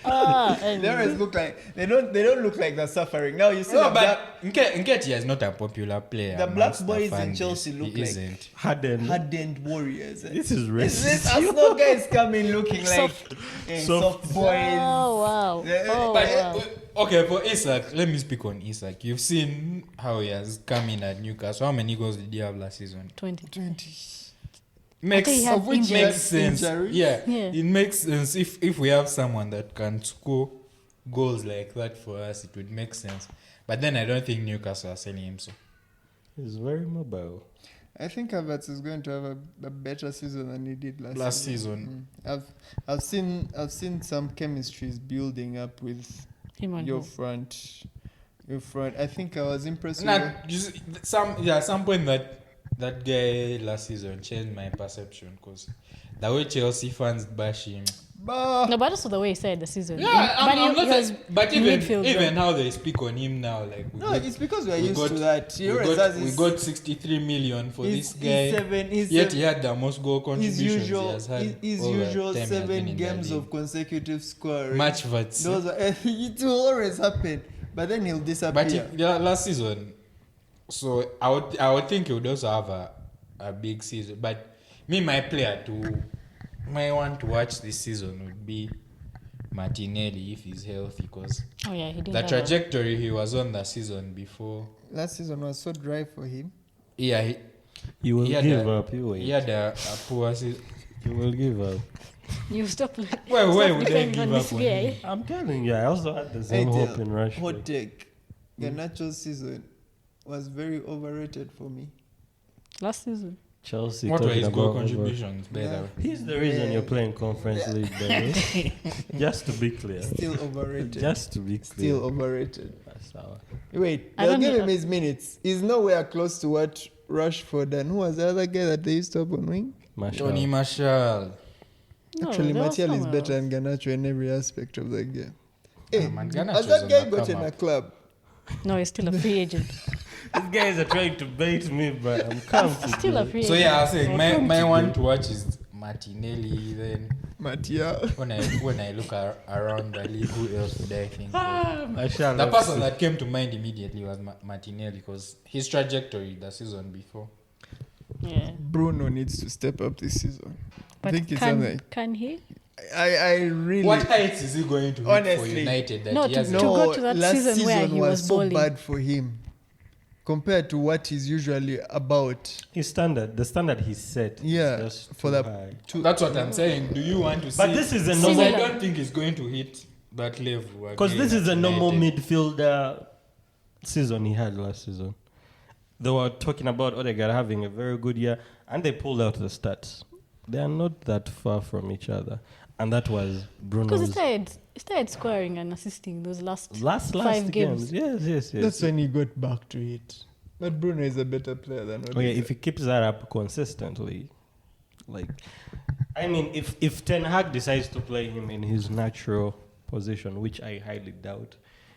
And They always look like they don't look like they're suffering. Now you see No, the black, but Nketiah is not a popular player. the black amongst boys fan in base. Chelsea He look like isn't. hardened warriors. This is Is racist. this Arsenal guys coming looking like soft boys? Oh wow! Yeah, Oh But wow! okay, for Isak, let me speak on Isak. You've seen how he has come in at Newcastle. How many goals did he have last season? 20. Makes he had which injuries. makes sense. Injuries? Yeah, Yeah. it makes sense if we have someone that can score goals like that for us. It would make sense. But then I don't think Newcastle are selling him. So He's very mobile. I think Havertz is going to have a better season than he did last season. I've seen some chemistries building up with Him and your who? front. I think I was impressed with Not just some point that guy last season changed my perception because the way Chelsea fans bash him. Bah. No, but also the way he said the season. Yeah, I'm he not was saying, but in even midfield, even though. how they speak on him now, like No, it's because we are we used got- to that. He we always got, has we his- got 63 million for his- this guy. his Yet he had the most goal his contributions he usual has had his all the usual time he has been 7 in the games league. of consecutive scoring. Match vets. Those are, it will always happen, but then he'll disappear. But last season, so I would think he would also have a big season. But my player to my one to watch this season would be Martinelli if he's healthy, because Oh yeah, he did. the trajectory he was on the season before. Last season was so dry for him. Yeah, You will He had give a- up. You wait. he had a poor season. You will give up. You stop. Why stop would I depending on give this up on guy. him? I'm telling you, I also had the same hope in Rashford. Hot take. Garnacho's season was very overrated for me. Last season. Chelsea. What were talking his goal about contributions? By the Yeah. way? He's the reason you're playing Conference League, baby. Just to be clear. Still overrated. Just to be clear. Still overrated. That's how. Wait, I they'll don't give know- him his minutes. He's nowhere close to what Rashford and who was the other guy that they used to have on wing? Tony Marshall. No, Actually, there was Martial is someone better else. than Garnacho in every aspect of the game. Hey, man, Garnacho's has that on guy the got come in a up. club? No, he's still a free agent. These guys are trying to bait me, but I'm comfortable. Still a free So agent. yeah, I was saying my Welcome one to to watch is Martinelli. Then Martial. when I look around the league, who else would I think? of? Mashallah. The person that came to mind immediately was Martinelli because his trajectory the season before. Yeah. Bruno needs to step up this season. But I think it's something. can he? I really. What heights is he going to hit for Honestly. United that No, he to hasn't? go to that last season where he was so balling. bad for him compared to what he's usually about. His standard, the standard he set, Yeah, is just for too the high. That's what I'm saying. Do you want to see? But this is a Because normal, I Similar. don't think he's going to hit that level. because again this is a at normal United. midfielder season he had last season. They were talking about Odegaard having a very good year, and they pulled out the stats. They are not that far from each other, and that was Because Bruno's he started scoring and assisting those last 5 games. Yes. That's when he got back to it. But Bruno is a better player than Okay, Odegaard. if he keeps that up consistently, like, I mean, if Ten Hag decides to play him in his natural position, which I highly doubt,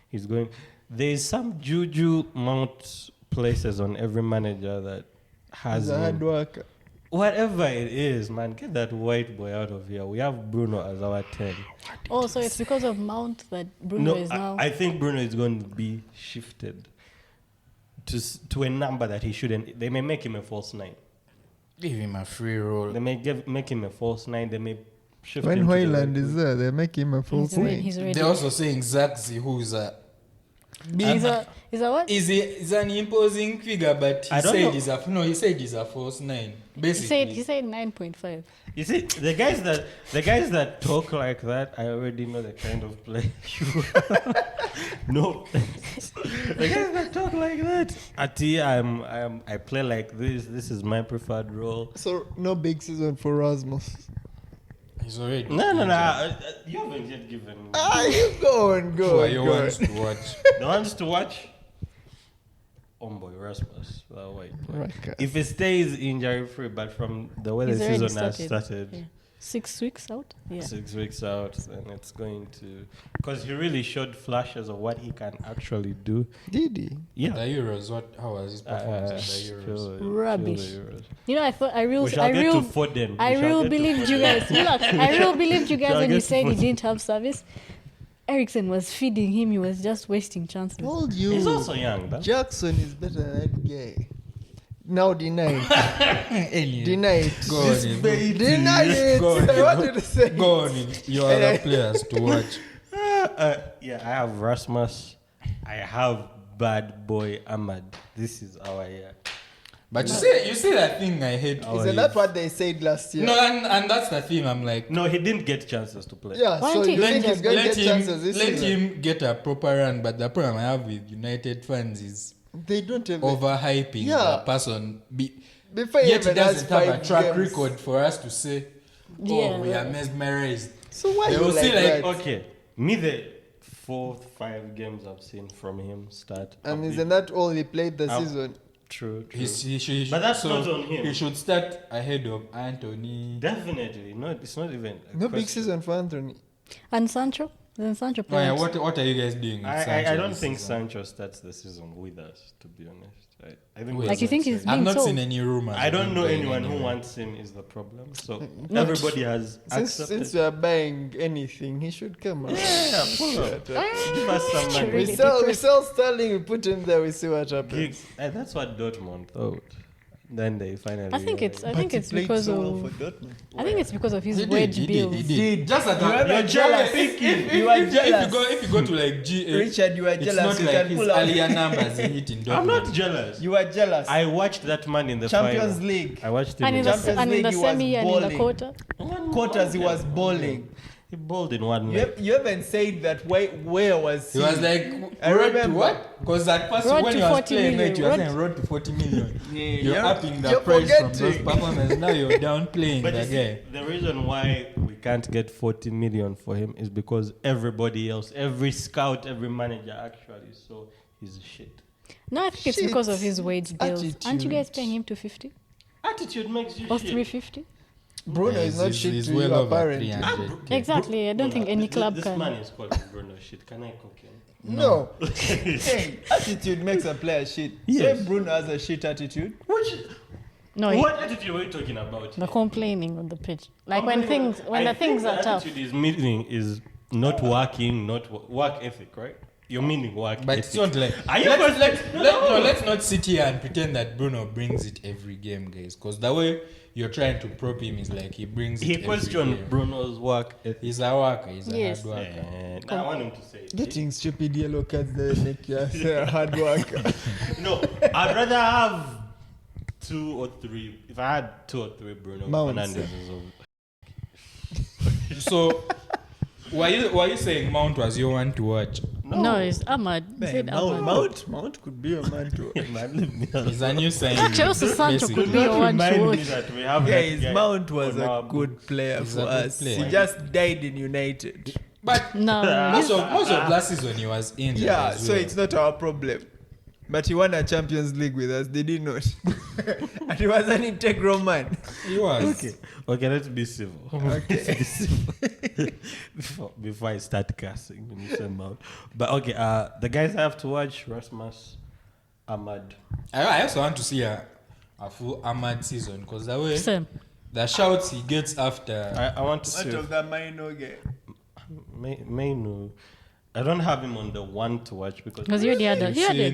he's going. There's some juju mount places on every manager that has He's a him. hard worker. Whatever it is, man, get that white boy out of here. We have Bruno as our 10. Oh, so it's because of Mount that Bruno is now. I think Bruno is going to be shifted to a number that he shouldn't. They may make him a false 9. Give him a free roll. They may make him a false 9. They may shift When him to the Hoyland right is wing. there, they make him a false nine. He's ready. They're also saying Zaxi, who's a He's a what? is an imposing figure, but I don't know. he said he's a false 9. Basically, He said 9.5. You see, the guys that talk like that, I already know the kind of play you are. No, the guys that talk like that. Ati, I play like this. This is my preferred role. So no big season for Rasmus. he's already. No. You haven't yet given me You go on, Who go are on, you go ones on. to watch? the ones to watch. Boy, Rasmus, that white boy. Right. If it stays injury free, but from the way He's the already season has started. started. Yeah. 6 weeks out? Yeah. 6 weeks out, and it's going to, because he really showed flashes of what he can actually do. Did he? The Yeah, Euros, how was his performance at the Euros? Rubbish. Euros. You know, I thought We shall get to Foden. I really believed you guys. You know, I really believed you guys Shall when I you get said he Foden? didn't have service. Ericsson was feeding him. He was just wasting chances. Told you. He's also young, though. Jackson is better than that guy. Now deny it. Anyway, Deny it. go on, in. Deny it. Go on, I wanted to say. Go on, in. Your other players to watch. Yeah, I have Rasmus. I have bad boy Ahmad. This is our year. But you see that thing I hate. Isn't that what they said last year? No, and that's the thing. I'm like, No, he didn't get chances to play. Yeah, Why so don't you you think he's going to let get chances this let season? him get a proper run. But the problem I have with United fans is They don't have overhyping Yeah. the person. Before he Yet he even has doesn't have a 5 track games. record for us to say, oh, Yeah, we are right. mesmerized. So why They you will see like like, that? Okay, me the 4-5 games I've seen from him start. And I've isn't been- that all he played the Um, season? True. he should, But that's so not on him. He should start ahead of Anthony. Definitely. No, it's not even. a No big question. season for Anthony. And Sancho? Then Sancho Oh, yeah, played. what are you guys doing? With I Sancho don't this think season? Sancho starts the season with us, to be honest. I think Wait, Like, you think he's I've being not sold? seen any rumors. I of don't him know going anyone who anywhere. wants him is the problem. So No. everybody has Since accepted. we are buying anything, he should come out. Yeah, pull up. Give us some money. We sell Sterling, we put him there, we see what happens. Gigs. That's what Dortmund thought. Then they finally. I think it's realized. because of I think it's because of his wage He bills. did. Just at You're jealous. You are jealous. If you go to like G8, Richard, you are it's jealous. not You like can his pull out. earlier numbers he hit in Dortmund. I'm not jealous. You are jealous. I watched that man in the Champions final. League. I watched him And in in the the Champions and in the League, he was semi and in the balling. quarter. Quarters, he was balling. He bowled in one You, leg. you haven't said that where was He was like, I road to remember. what? Because at first Road when to he was 40 playing million. it, you were Road- saying road to 40 million. Yeah, You're upping the you're price from those forgetting. performances. Now you're downplaying But the you see, guy. the reason why we can't get 40 million for him is because everybody else, every scout, every manager actually saw his shit. No, I think it's Shit. because of his wage bills. Aren't you guys Attitude. paying him 250 Attitude makes you or shit. 350? Bruno is not shit he's to well you, over apparently. 300. Exactly. I don't think any club this can. man is called Bruno shit. Can I cook him? No. Hey, attitude makes a player shit. Yes. Say Bruno has a shit attitude. No, What attitude were you talking about? the complaining on the pitch. Like when the things I are think tough. attitude is meaning is not working, not work ethic, right? You're meaning work But it's ethic. not like Are you let's not sit here and pretend that Bruno brings it every game, guys. Because the way you're trying to prop him is like he brings it He every questioned game. Bruno's work ethic. He's a worker. He's a Yes. hard worker. And I want him to say it. Getting stupid yellow cards doesn't make you a hard worker. No, I'd rather have 2 or 3. If I had 2 or 3 Bruno Mounts. Fernandez's of So, were you saying Mount was your one to watch? No, it's Ahmad. He said Ahmad. Mount could be a man too. Man, leave me alone. Is a new sign? Actually, also Sancho basically. could be your one to Remind me watch. that we have Guys, that guy Mount was on a our good player He's for a good us. player. He just died in United. But No, most of last season he was injured. Yeah, as so well. it's not our problem. But he won a Champions League with us, did he not? And he was an integral man. He was. Okay, let's be civil. Let's be civil. before I start cursing when you say Mount. But okay, the guys I have to watch, Rasmus, Ahmad. I also want to see a full Ahmad season because same. the shouts he gets after. I want to see the minor game? Mainu. I don't have him on the one to watch because You had a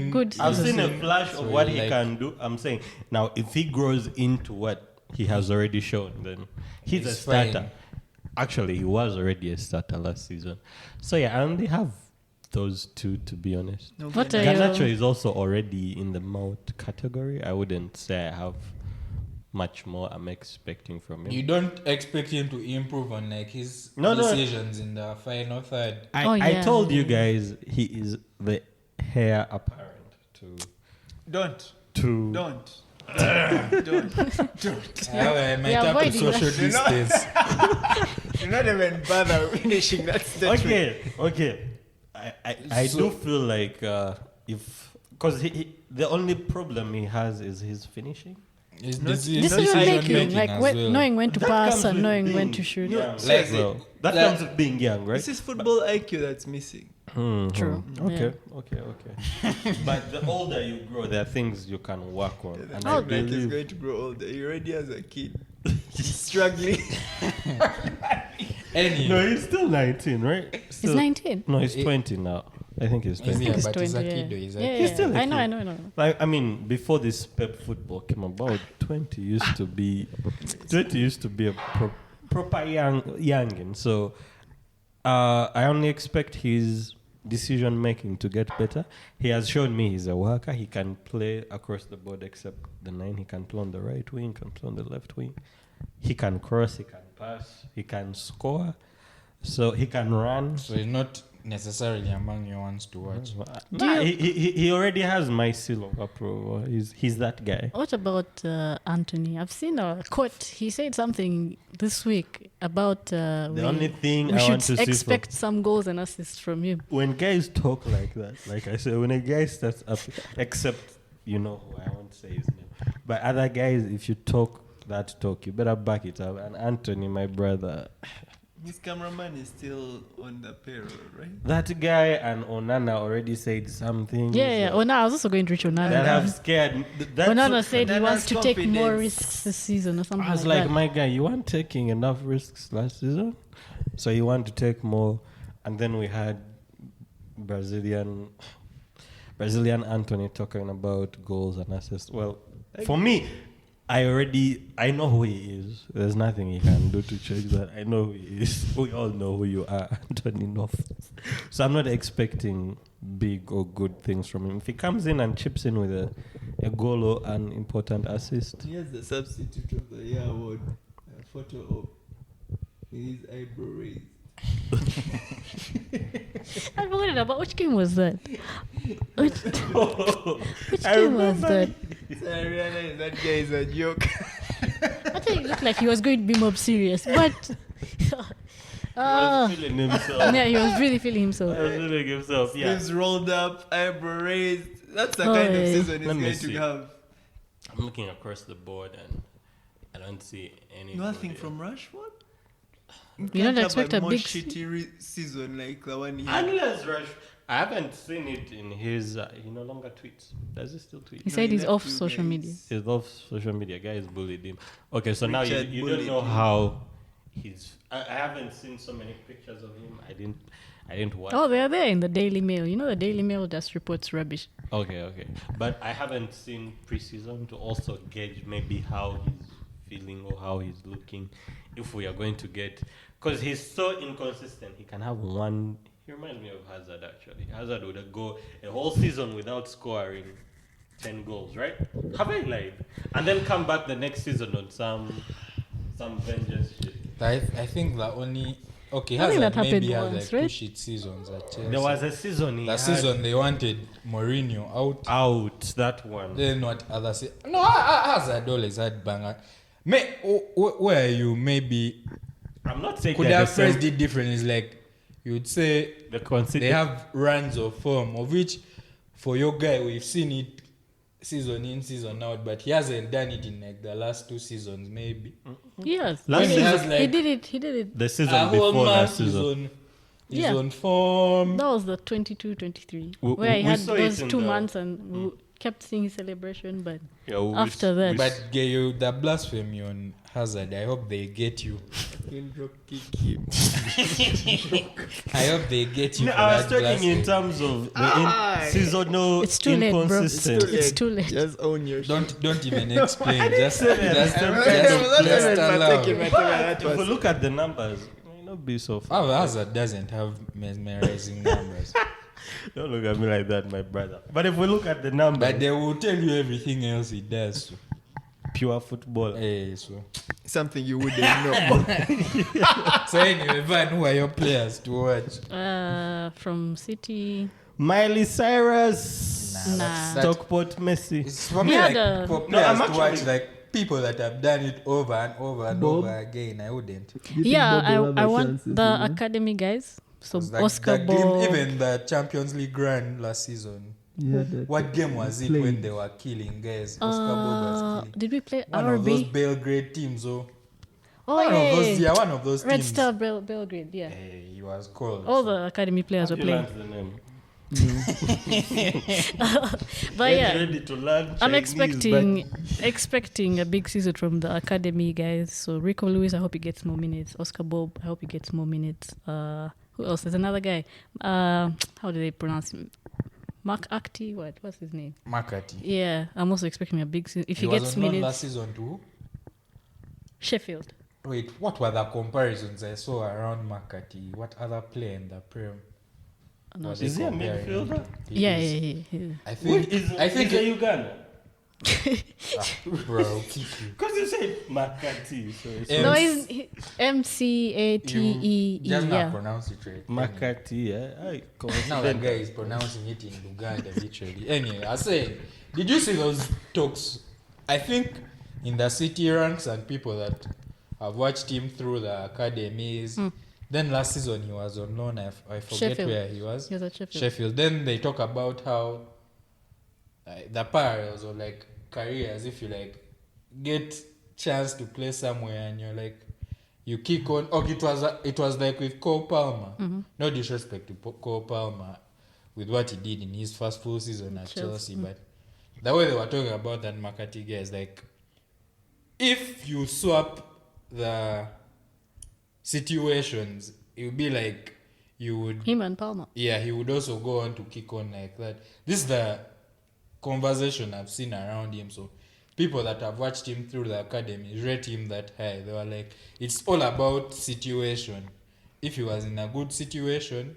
good I've season. seen a flash of So what you he like- can do. I'm saying now, if he grows into what he has already shown, then he's a It's starter. fine. Actually, he was already a starter last season. So yeah, I only have those 2 to be honest. What are Garnacho your... is also already in the Mount category. I wouldn't say I have much more I'm expecting from him. You don't expect him to improve on like his No. decisions in the final third. I told you guys he is the heir apparent Don't. to Don't. I might Yeah, have to avoiding social that. distance. Do not even bother finishing that statement. Okay. I do feel like because the only problem he has is his finishing. It's Decision making, like as when, well. knowing when to That pass comes and with knowing when being to shoot. young, Like bro. That that- comes with being young, right? This is football IQ that's missing. True. Okay. But the older you grow, there are things you can work on. And I Like he's believe going to grow older. He already has a kid. He's struggling. Anyway, no, he's still 19, right? He's Still, 19. No, he's 20 now. I think he's 20. Yeah, He's but he's a 20, kid though, he's a yeah. kid. He's still a I know, kid. I know. Like, I mean, before this Pep football came about, 20 used to be a proper youngin. So I only expect his decision making to get better. He has shown me he's a worker. He can play across the board except the 9. He can play on the right wing, can play on the left wing. He can cross, he can pass, he can score. So he can run. So he's not necessarily among your ones to watch. Nah, he already has my seal of approval. He's that guy. What about Anthony? I've seen a quote. He said something this week about The only thing we I should want to see expect some goals and assists from him. when guys talk like that, like I said, when a guy starts up, except you know who I won't say his name, but other guys, if you talk that talk, you better back it up. And Anthony, my brother, His cameraman is still on the payroll, right? that guy and Onana already said something. Yeah. Onana, I was also going to reach That Onana. have scared. Onana said he Onana's wants to take more confidence. risks this season or something I was like like, that. my guy, you weren't taking enough risks last season, so you want to take more. And then we had Brazilian Anthony talking about goals and assists. Well, for me, I know who he is. There's nothing he can do to change that. I know who he is. We all know who you are, Anthony North. So I'm not expecting big or good things from him. If he comes in and chips in with a goal or an important assist, He has the substitute of the year award. A photo of his eyebrow raised. I forgot about which game was that? Which I game was remember that? So I realized that guy is a joke. I think it looked like he was going to be more serious, but he was feeling himself. yeah, he was really feeling himself. He was feeling himself, yeah. Sleeves rolled up, eyebrow raised. That's the Oh, kind of yeah. season he's Let me going see. to have. I'm looking across the board and I don't see any. Nothing from Rashford? You don't expect a more big shitty season like the one he had. Unless I haven't seen it in his. He no longer tweets. Does he still tweet? He said he's left off you social guys. media. He's off social media. Guys bullied him. Okay, so now Richard you don't know bullied him. how I haven't seen so many pictures of him. I didn't watch. Oh, they're there in the Daily Mail. You know, the Daily Mail just reports rubbish. Okay. But I haven't seen preseason to also gauge maybe how he's feeling or how he's looking. If we are going to get, because he's so inconsistent. He can have one. He reminds me of Hazard actually. Hazard would go a whole season without scoring 10 goals, right? Have I lied? And then come back the next season on some vengeance shit. I think the only I think Hazard that happened maybe has once, like right? 2 shit seasons at Chelsea. There was a season that season they wanted Mourinho out that one. Then what other no, Hazard always had banger. Where are you maybe I'm not saying could they're have the same. phrased it different. It's like you would say they have runs of form, of which for your guy we've seen it season in, season out, but he hasn't done it in like the last 2 seasons maybe. Yes. Last season, He did it. The season before last season. He's on form. That was the 22-23, We- where he we had saw it those in 2 the- months and we kept seeing his celebration, but Yeah, after that. But you, the blasphemy on Hazard, I hope they get you. I hope they get you. No, for I was that talking blasphemy. in terms of the seasonal It's too late, bro. inconsistency. It's too late. Just own your shit. Don't even explain. Just say that. just allow. But if we look at the numbers, it may not be so far. Oh, Hazard doesn't have mesmerizing numbers, Don't look at me like that, my brother. But if we look at the numbers, but they will tell you everything else he does. pure football. Hey, so Something you wouldn't know. so anyway, Van, who are your players to watch? From City. Miley Cyrus, Nah. Stockport Messi. It's for me Yeah, like the- for No, players I'm to watch actually- like people that have done it over and over and Bob? over again. I wouldn't. Yeah, I want the academy guys. So Like Oscar the Bob. even the Champions League run last season. What game was it when they were killing guys? Oscar Bob was killing. Did we play One of those RB? Belgrade teams, Oh, one yeah, of those, yeah. one of those Red teams. Star Belgrade, yeah. Hey, he was called. All the academy players were You playing. learned the name. But Get yeah, ready to learn I'm Chinese, expecting a big season from the academy guys. So Rico Lewis, I hope he gets more minutes. Oscar Bob, I hope he gets more minutes. Who else? There's another guy. How do they pronounce him? Mark Acti. What's his name? McCarthy. Yeah, I'm also expecting a big season. If he was gets on loan minutes, last season too. Sheffield. Wait, what were the comparisons I saw around McCarthy? What other player in the Prem? No, was Is he a comparing him midfielder? to? Yeah. I Wait, think. I think a Uganda. Bro, I'll kick you. Because you said McCarthy, so it's Yeah. No, Yes. he's MCATEE. Just not Yeah. pronounce it right. McCarthy, yeah. Now the guy is pronouncing it in Uganda, literally. Anyway, I say, did you see those talks? I think in the city ranks and people that have watched him through the academies. Then last season he was on loan. I forget Sheffield. where he was. He was at Sheffield. Sheffield. Then they talk about how the parallels or like careers, if you like get chance to play somewhere and you're like you kick on. Oh, it was like with Cole Palmer. No disrespect to Cole Palmer with what he did in his first full season at Chelsea, but the way they were talking about that McCarthy guy is like if you swap the situations, it would be like you would Him and Palmer. yeah, he would also go on to kick on like that. This is the conversation I've seen around him. So people that have watched him through the academy rate him that high. They were like, it's all about situation. If he was in a good situation,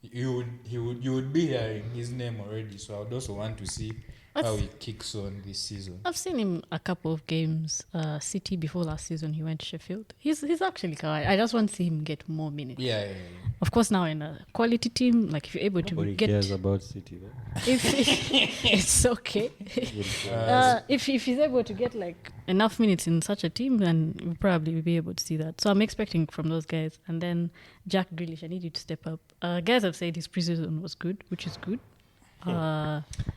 you would be hearing his name already. So I would also want to see how he kicks on this season. I've seen him a couple of games. City before last season, he went to Sheffield. He's actually kawaii. I just want to see him get more minutes. Yeah. Of course, now in a quality team, like if you're able to Nobody get, cares about City, though. if it's okay. If he's able to get like enough minutes in such a team, then we'll probably be able to see that. So I'm expecting from those guys. And then Jack Grealish, I need you to step up. Guys have said his preseason was good, which is good.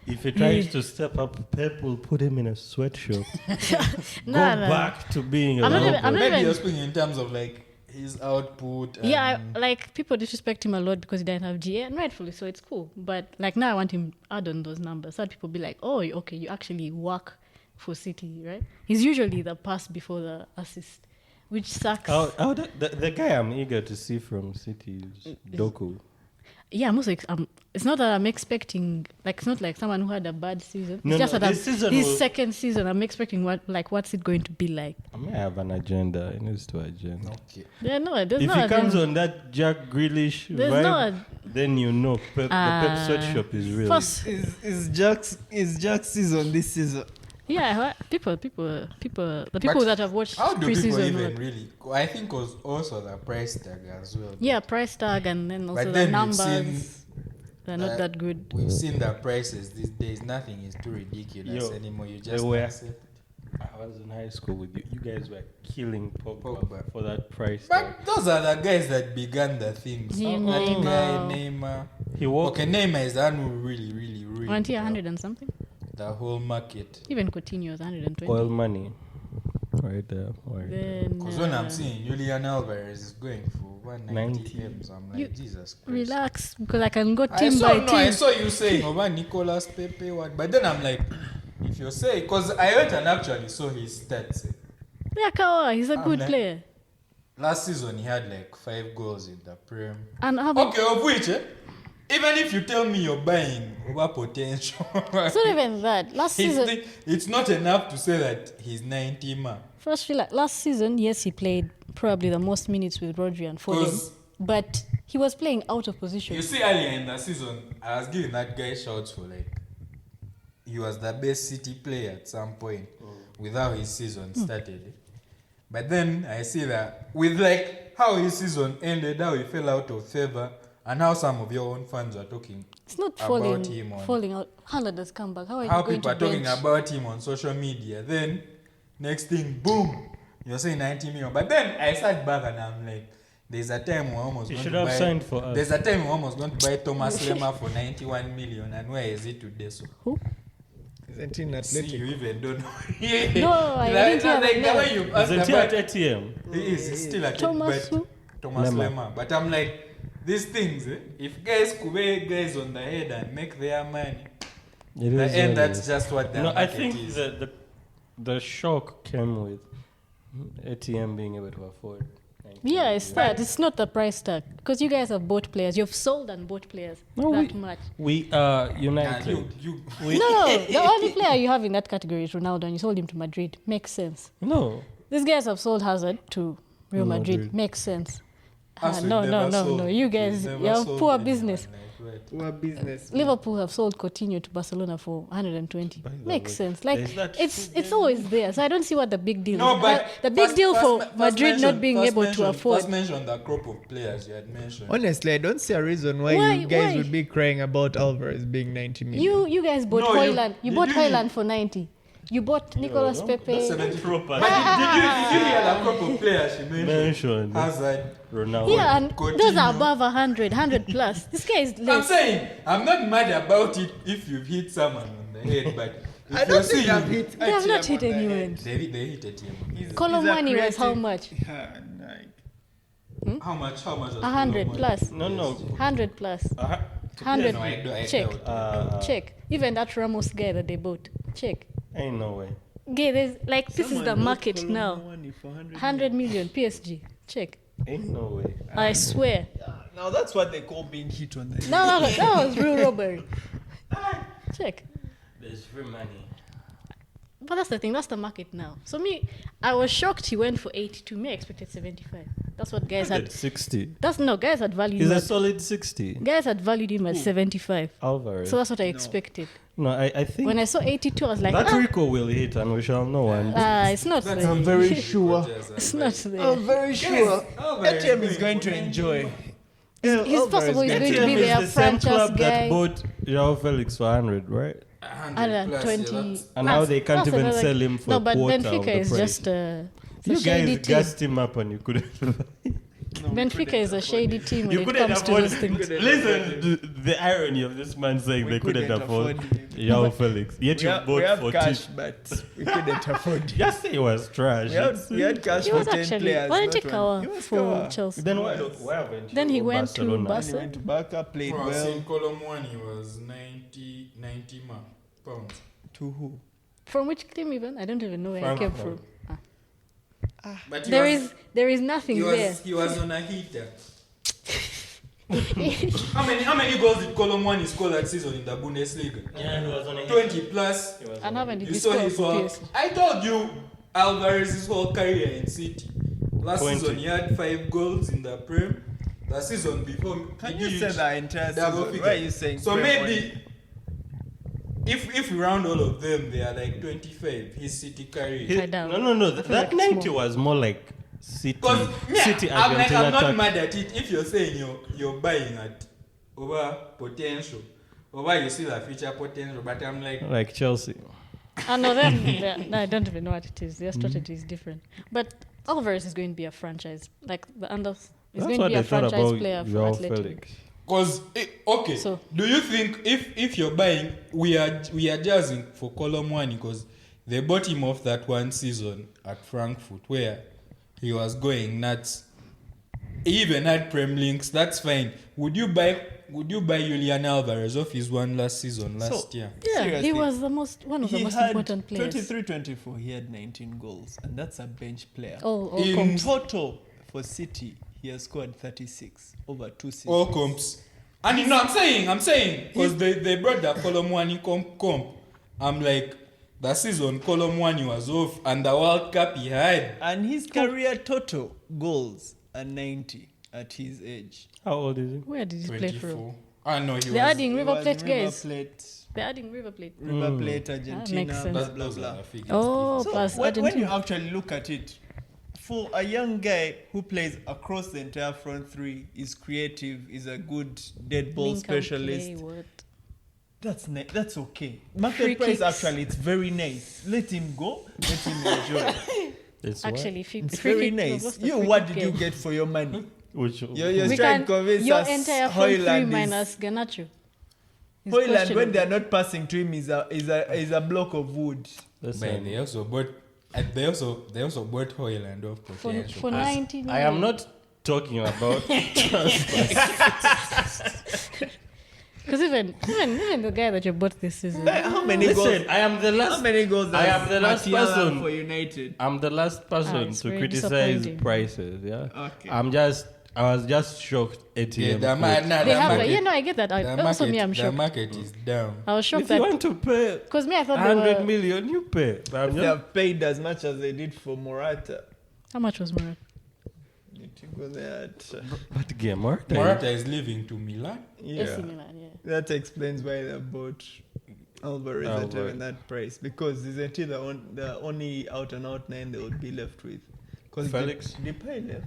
If he tries to step up, Pep will put him in a sweatshop. Nah, Go nah. back to being a I'm not even- local. I'm not Maybe even- you're speaking in terms of like his output. Yeah, and like people disrespect him a lot because he didn't have GA, and rightfully so. It's cool, but like now I want him to add on those numbers. So that people be like, oh, okay, you actually work for City, right? He's usually the pass before the assist. which sucks. The guy I'm eager to see from City is Doku. Yeah, I'm also. It's not that I'm expecting. Like, it's not like someone who had a bad season. It's No, just no, that this second season, I'm expecting what's it going to be like? I may have an agenda. He needs to agenda. Okay. Yeah, no, there's If no. he comes on that Jack Grealish There's vibe, no. then you know the Pep sweatshop is real. First, Is Jack's season this season? yeah, the people But that have watched How do people preseason. even really? I think it was also the price tag as well. Yeah, price tag and then also But the then we've numbers. seen They're not that good. We've seen the prices these days. Nothing is too ridiculous anymore. You just were- accept. I was in high school with you. You guys were killing Pogba Pogba. for that price tag. But those are the guys that began the things. Yeah, That guy, Neymar. Neymar. He walked. Okay, Neymar is the one who really Aren't he 100 and something? the whole market. Even Coutinho was 120. Oil money. Right there. Right. Then, Because when I'm seeing Julian Alvarez is going for 190 90. M's, I'm like, You- Jesus Christ. relax, because I can go I team saw, by no, I team. saw you saying over Nicolas Pepe what, but then I'm like, if you're saying, because I went and actually saw his stats. Yeah, Kawa, he's a good like- player. Last season he had like 5 goals in the Prem. And having, Okay, of which, even if you tell me you're buying over potential, it's not even that. Last season, it's not enough to say that he's 90 man. first feel like last season, yes, he played probably the most minutes with Rodri and Foden, 'Cause- but he was playing out of position. You see, earlier in the season, I was giving that guy shouts for like he was the best City player at some point with how his season started. But then I see that with like how his season ended, how he fell out of favor, and how some of your own fans were talking, It's not about him falling out. Haaland has come back. How are how you going people to are talking bench? about him on social media. Then next thing, boom, you're saying 90 million. But then I sat back and I'm like, there's a time we're almost He going should to have buy. signed for us. There's a time we're almost going to buy Thomas Lemar for 91 million, and where is he today? So Isn't he in see, Athletic? you even don't know. No, I didn't hear like the the way name. you asked Isn't he about at ATM? he is he's still at Thomas but who? Thomas Lemar. Lemar. But I'm like, these things, if guys could wear guys on the head and make their money, It the is end what it that's is. just what the No, I market think is. the shock came with ATM being able to afford. 90 Yeah, it's million. that. It's not the price tag. Because you guys have bought players. You've sold and bought players No, that much. We are And united. you No, the only player you have in that category is Ronaldo, and you sold him to Madrid. Makes sense. No. These guys have sold Hazard to Real Madrid. Madrid. Makes sense. Us, we've No. never sold- You we've guys, never you have sold poor anyone business. like that. What business? Liverpool have sold Coutinho to Barcelona for 120. By the Makes way, sense. Like there's that it's always there. So I don't see what the big deal No, is. but The big deal for Madrid not being able to First afford. mention the crop of players you had mentioned. Honestly, I don't see a reason why, Why- you guys why? would be crying about Alvarez being 90 million. You guys bought No, you- Hoyland. You did bought you- Hoyland for 90. You bought Nicolas no, Pepe. that's 70 proper. But did you hear the crop of players she mentioned? Mentioned Hazard. Ronaldo. Yeah, and Coutinho. those are above 100 plus. This guy is I'm less. saying I'm not mad about it if you've hit someone on the head, but if I you don't see think I've hit. They have not hit ATM on the anyone. they hit it here. Colomani was how much? How much? Was 100 Colomani? plus. No. 100 plus. Uh, 100. No, I Check. doubt. Check. Even that Ramos guy that they bought. Check. ain't no way. Okay, there's like this is the market now. 100 million PSG. Check. Ain't no way. I swear. Now that's what they call being hit on the head. No, that was real robbery. Check. There's free money. But that's the thing. That's the market now. So me, I was shocked he went for 82. Me, I expected 75. That's what guys had. 60. Guys had valued He's him. a solid 60. Guys had valued him at 75. Alvarez. So that's what I expected. No, I think When I saw 82, I was like, that Rico will hit and we shall know. And it's not That's there. I'm very sure. It's not there. I'm very sure. Alvarez ATM is is going to going enjoy. He's possible he's going to be ATM their is the same franchise club guy. that bought Joao Felix for 100, right? 120. And now they can't That's even another- sell him for No, a but quarter of Benfica the is price. just a You shady guys team. gassed him up and you couldn't. Benfica is a shady team when You it couldn't comes to afford. those things. Listen, the irony of this man saying they couldn't afford him. Joao Felix. Yet you We bought have 14. cash, but we couldn't afford him. Just say it was trash. We had cash He for was 10 actually players. wasn't it not one. He Kawa was for Kawa. Chelsea? Then why haven't you Then he go went to Barcelona? And Barca. he went to Barca, played Well, well. in Colomani was 90 pounds. To who? From which team even? I don't even know where he came Frankfurt. from. But There is nothing there. He was on a heater. How many goals did Kilama'a score that season in the Bundesliga? Yeah, he was on a 20 plus. And how many You did saw score his for whole. PSG? I told you Alvarez's whole career in City. Last 20. season he had 5 goals in the Prem. The season before. Can he you did say the entire double season? figure. Why are you saying So Prem maybe if we round all of them, they are like 25. His City career. I doubt. No. feel That like it's 90 more. was more like City. Because City I'm Argentina not attack. mad at it if you're saying you're buying at over potential. Over you see the future potential, but I'm like Chelsea. No, I don't even know what it is. Their strategy is different. But Alvarez is going to be a franchise. Like the Anders is That's going to what be they a thought franchise about player for Joao Atletico. Felix. because okay. So- do you think if you're buying, we are judging for Kilama'a because they bought him off that one season at Frankfurt where he was going nuts. He even had Prem links. That's fine. Would you buy Julian Alvarez off his one last season last year? Yeah, Seriously. he was one of the most important players. 23-24, he had 19 goals, and that's a bench player. All In- In comps. total, for City, he has scored 36 over 2 seasons. All comps. And you know, I'm saying, because they brought the Kilama'a comp. I'm like, that season Kilama'a was off, and the World Cup he had. And his career total goals are 90 at his age. How old is he? Where did he play from? 24. Ah no, he They're was. adding He River was Plate River guys. Plate, They're adding River Plate. River Plate, makes Argentina, sense. blah, blah, Those blah. are the figures. Oh, So plus when you Argentina. actually look at it, for a young guy who plays across the entire front three, is creative, is a good dead ball Link and specialist, play, what? that's okay. Market Free price kicks. actually, it's very nice. Let him go, let him enjoy. It's what? Actually, if you It's free very kick, we've nice. lost the You, free what kick did you game. get for your money? Which You're We trying to can, convince your us entire front three Hoyland is... minus Garnacho. is Hoyland, when questionable. they are not passing to him, is a block of wood. But they also bought. They also bought Hoyland off potential. For 90 million. I am not talking about transfers. Because even the guy that you bought this season. How many Listen, goals? I am the How last. many goals? I has am the last Martial had person. for United. I'm the last person it's to very criticize disappointing. prices. Yeah. Okay. I was just shocked. ATM. Yeah, the quit. They have that. Yeah, no, I get that. Also, me, I'm The shocked. market is down. I was shocked If you that. want to pay Because me, I thought they 100 were. million, you pay. But I'm They just, have paid as much as they did for Morata. How much was Murat? Need to go there at, what game? Morata is leaving to Milan. AC Milan, yeah. That explains why they bought Alvarez at Alvarez. even that price. Because isn't he the only out and out 9 they would be left with? Because Felix? Depay left.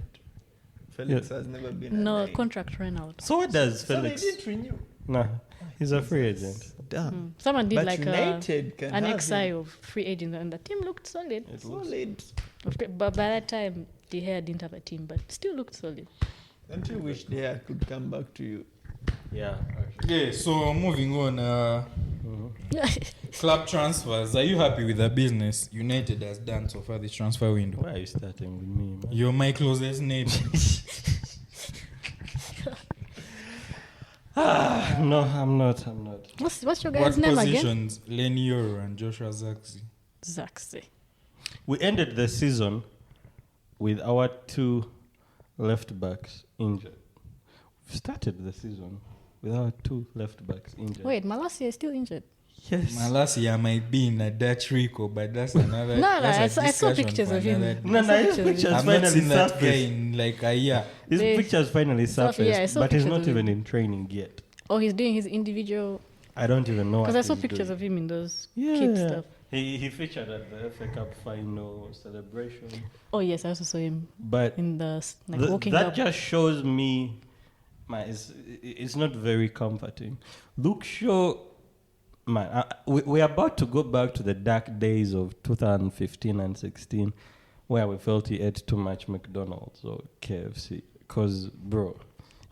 Felix has never been a No, 9. contract ran out. So what does So Felix? they didn't renew. Nah, he's a free agent. Damn. Someone did But like United can an have XI him. of free agents, and the team looked solid. Solid. But by that time, De Gea didn't have a team, but still looked solid. Don't you wish they could come back to you? Yeah. Yeah, so moving on, club transfers. Are you happy with the business United has done so far this transfer window? Why are you starting with me, man? You're my closest neighbor. No, I'm not. What's your What guy's name again? positions? Lenny Yoro and Joshua Zaxi. Zaxi. We ended the season with our 2 left backs injured. We started the season with our 2 left backs injured. Wait, Malacia is still injured. Yes. Malasia might be in a Dutch Rico, but that's another. No, that's a I saw discussion pictures for of him. another day. No, his pictures I've not finally seen that guy surfaced. in like a year. His They- pictures finally surfaced, yeah, I saw but he's pictures not of even him. in training yet. Oh, he's doing his individual. I don't even know. Because what I saw he's pictures doing. of him in those Yeah. kid stuff. He featured at the FA Cup final celebration, Oh yes, I also saw him but in the like walking that up. just shows me, man, it's not very comforting. Luke Shaw, man, we're about to go back to the dark days of 2015 and 16, where we felt he ate too much McDonald's or KFC. Because, bro,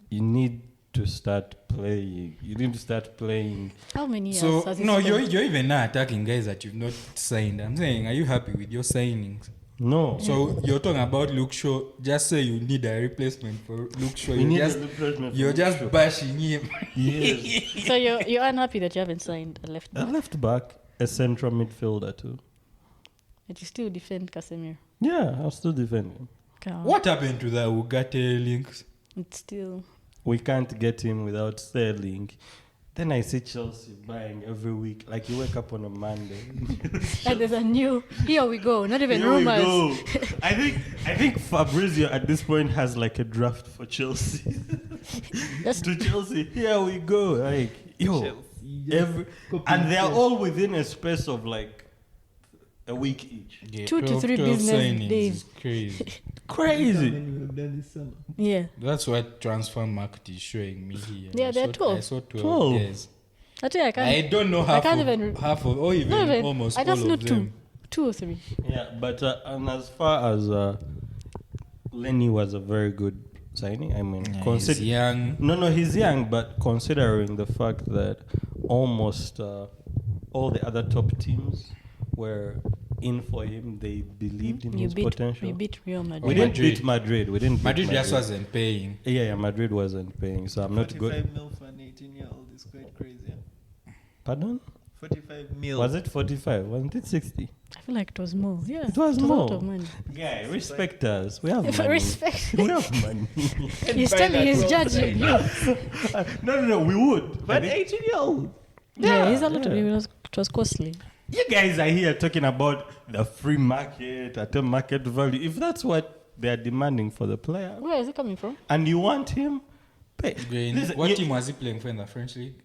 you need to start playing. You need to start playing. How many years So has he no, spent? you're even now attacking guys that you've not signed. I'm saying, are you happy with your signings? No. So you're talking about Luke Shaw. Just say you need a replacement for Luke Shaw. We You're need just, a replacement for you're Luke just Shaw. bashing him. Yes. So you're unhappy that you haven't signed a left A back, left back, a central midfielder too. but you still defend Casemiro. Yeah, I'll still defend him. What happened to the Ugarte links? It's still. We can't get him without Sterling. Then I see Chelsea buying every week. Like you wake up on a Monday. Like there's a new. Here we go. Not even Here we rumors. go. I think Fabrizio at this point has like a draft for Chelsea. That's To Chelsea, here we go. Like yo, every and they're all within a space of like a week each. Yeah, 2 to 3 business signings days. is crazy. Crazy. Yeah. That's what transfer market is showing me here. Yeah, there are 12. I saw 12 12. guys. Actually, I can't. I don't know half can't of, even- half of, or even, not even. almost I just all know of 2. them. 2 or 3. Yeah, but and as far as Lenny was a very good signing. I mean, Yeah, he's young. No, he's young, but considering the fact that almost all the other top teams were in for him, they believed in his potential. We beat Real Madrid. We didn't Madrid. beat Madrid. We didn't. Madrid beat just wasn't paying. Yeah, Madrid wasn't paying, so I'm not good. 45 mil for an 18-year-old is quite crazy. Pardon? 45 mil. Was it 45? Wasn't it 60? I feel like it was more. Yeah. It was a lot more. of money. Yeah, respect us. We have money. Respect. We have money. He's telling he's judging you. No, we would. But 18-year-old. Yeah, he's a lot of it was costly. You guys are here talking about the free market, at a market value. If that's what they are demanding for the player, Where is it coming from? and you want him, pay. Listen, What team was he playing for in the French league?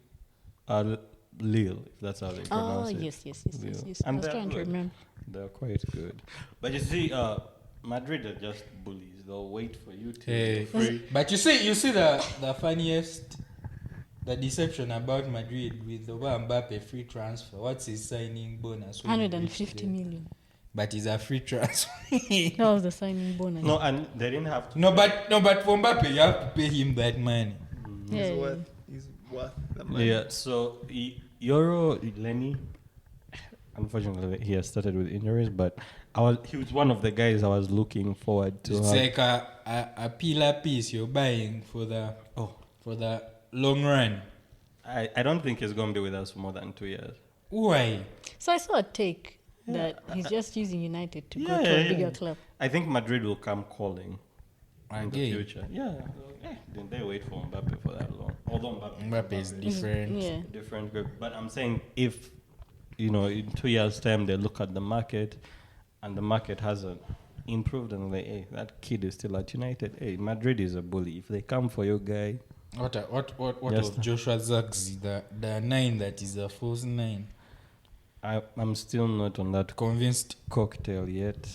Lille, if that's how they Oh, pronounce it. yes. Lille. I And was they're trying to good. remember. They're quite good. But you see, Madrid are just bullies. They'll wait for you to Hey. free. But you see the funniest, the deception about Madrid with the Mbappe free transfer. What's his signing bonus? when he reached 150 there? million. But he's a free transfer. That was the signing bonus. No, and they didn't have to. no, but for Mbappe, you have to pay him that money. Yeah. He's worth the money. Yeah, so Euro Lenny, unfortunately, he has started with injuries, but he was one of the guys I was looking forward to. It's like a pillar piece you're buying for the long run. I don't think he's going to be with us for more than 2 years. Why? So I saw a take that he's just using United to go to Yeah, a bigger yeah. club. I think Madrid will come calling in the Again. future. Yeah, didn't they wait for Mbappe for that long? Although Mbappe is different. Yeah. different group. But I'm saying if, in 2 years' time they look at the market and the market hasn't improved and they, hey, that kid is still at United. Hey, Madrid is a bully. If they come for your guy, What Yes. of Joshua Zirkzee, the 9 that is a false 9? I'm still not on that Convinced? cocktail yet.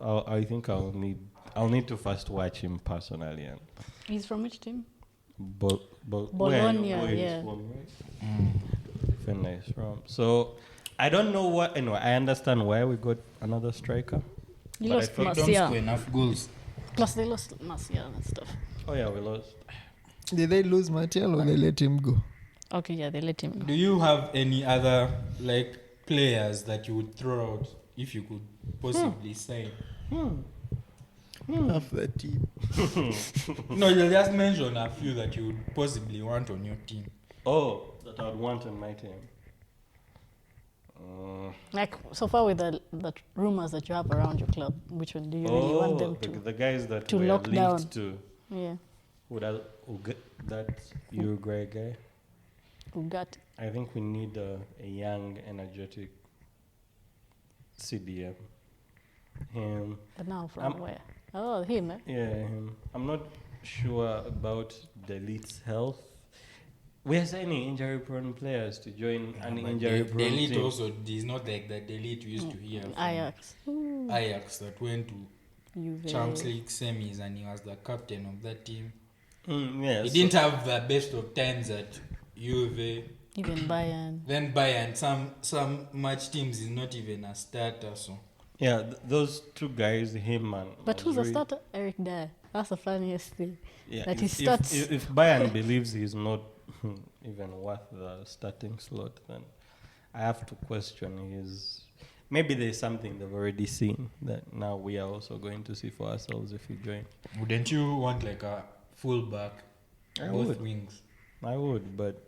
I think I'll need to first watch him personally and He's from which team? Bologna, yeah. Very nice from. So I don't know what. Anyway, I understand why we got another striker. You But I lost think Don't score Martial. enough goals. Plus they lost Martial and stuff. Oh yeah, we lost. Did they lose Martial or they let him go? Okay, yeah, they let him go. Do you have any other players that you would throw out if you could possibly sign? Half the team. No, you just mention a few that you would possibly want on your team. Oh, that I would want on my team. Like so far with the rumors that you have around your club, which one do you really want them to? the guys that to we are lock linked down. to. Yeah, That Uruguay guy. Ugarte. I think we need a young, energetic CDM. Him. But now from where? Oh, him. Eh? Yeah, him. I'm not sure about Delite's health. We are signing injury-prone players to join an injury-prone Delete team. also is not like the Delete we used to hear from Ajax. Ajax that went to Juve. Champions League semis and he was the captain of that team. Yeah, He didn't have the best of times at Juve. Even Bayern. Then Bayern, some match teams is not even a starter. So Yeah, those two guys, him and. But who's the Mazraoui. starter? Eric Dyer. That's the funniest thing. Yeah, that he if, starts. if Bayern believes he's not even worth the starting slot, then I have to question his. Maybe there's something they've already seen that now we are also going to see for ourselves if we join. wouldn't you want like a fullback, I both would. wings? I would, but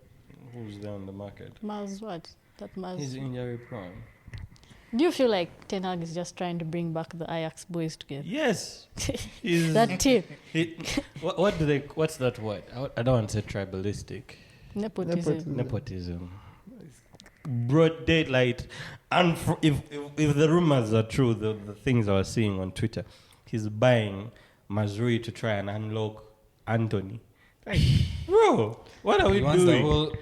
who's there on the market? Miles what? That Miles. He's injury prone. Do you feel like Ten Hag is just trying to bring back the Ajax boys together? Yes. He's- That team. what do they? What's that word? I don't want to say tribalistic. Nepotism. Nepotism. Broad daylight. And if the rumors are true, the things I was seeing on Twitter, he's buying Mazrui to try and unlock Anthony. Like, bro, what are we He wants doing? the whole